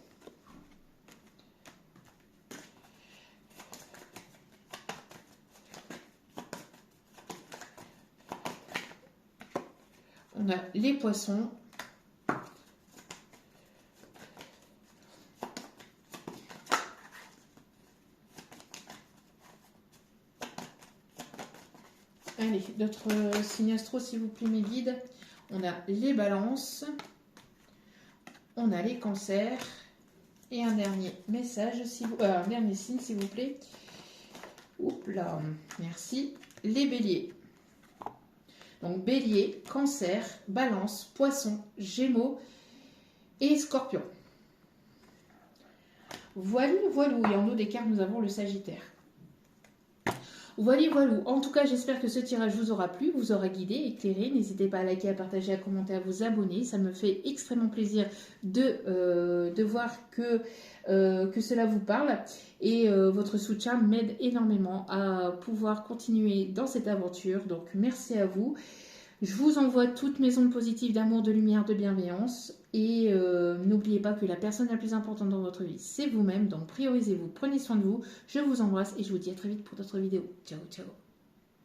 On a les poissons. Allez, d'autres signes astro, s'il vous plaît, mes guides. On a les balances. On a les cancers. Et un dernier message, un dernier signe, s'il vous plaît. Oups là, merci. Les béliers. Donc bélier, cancer, balance, poisson, gémeaux et scorpion. Voilà, voilà, et en haut des cartes, nous avons le sagittaire. Voilà, voilà. En tout cas, j'espère que ce tirage vous aura plu, vous aura guidé, éclairé. N'hésitez pas à liker, à partager, à commenter, à vous abonner. Ça me fait extrêmement plaisir de voir que cela vous parle. Et votre soutien m'aide énormément à pouvoir continuer dans cette aventure. Donc, merci à vous. Je vous envoie toutes mes ondes positives d'amour, de lumière, de bienveillance. Et n'oubliez pas que la personne la plus importante dans votre vie, c'est vous-même. Donc priorisez-vous, prenez soin de vous. Je vous embrasse et je vous dis à très vite pour d'autres vidéos. Ciao, ciao.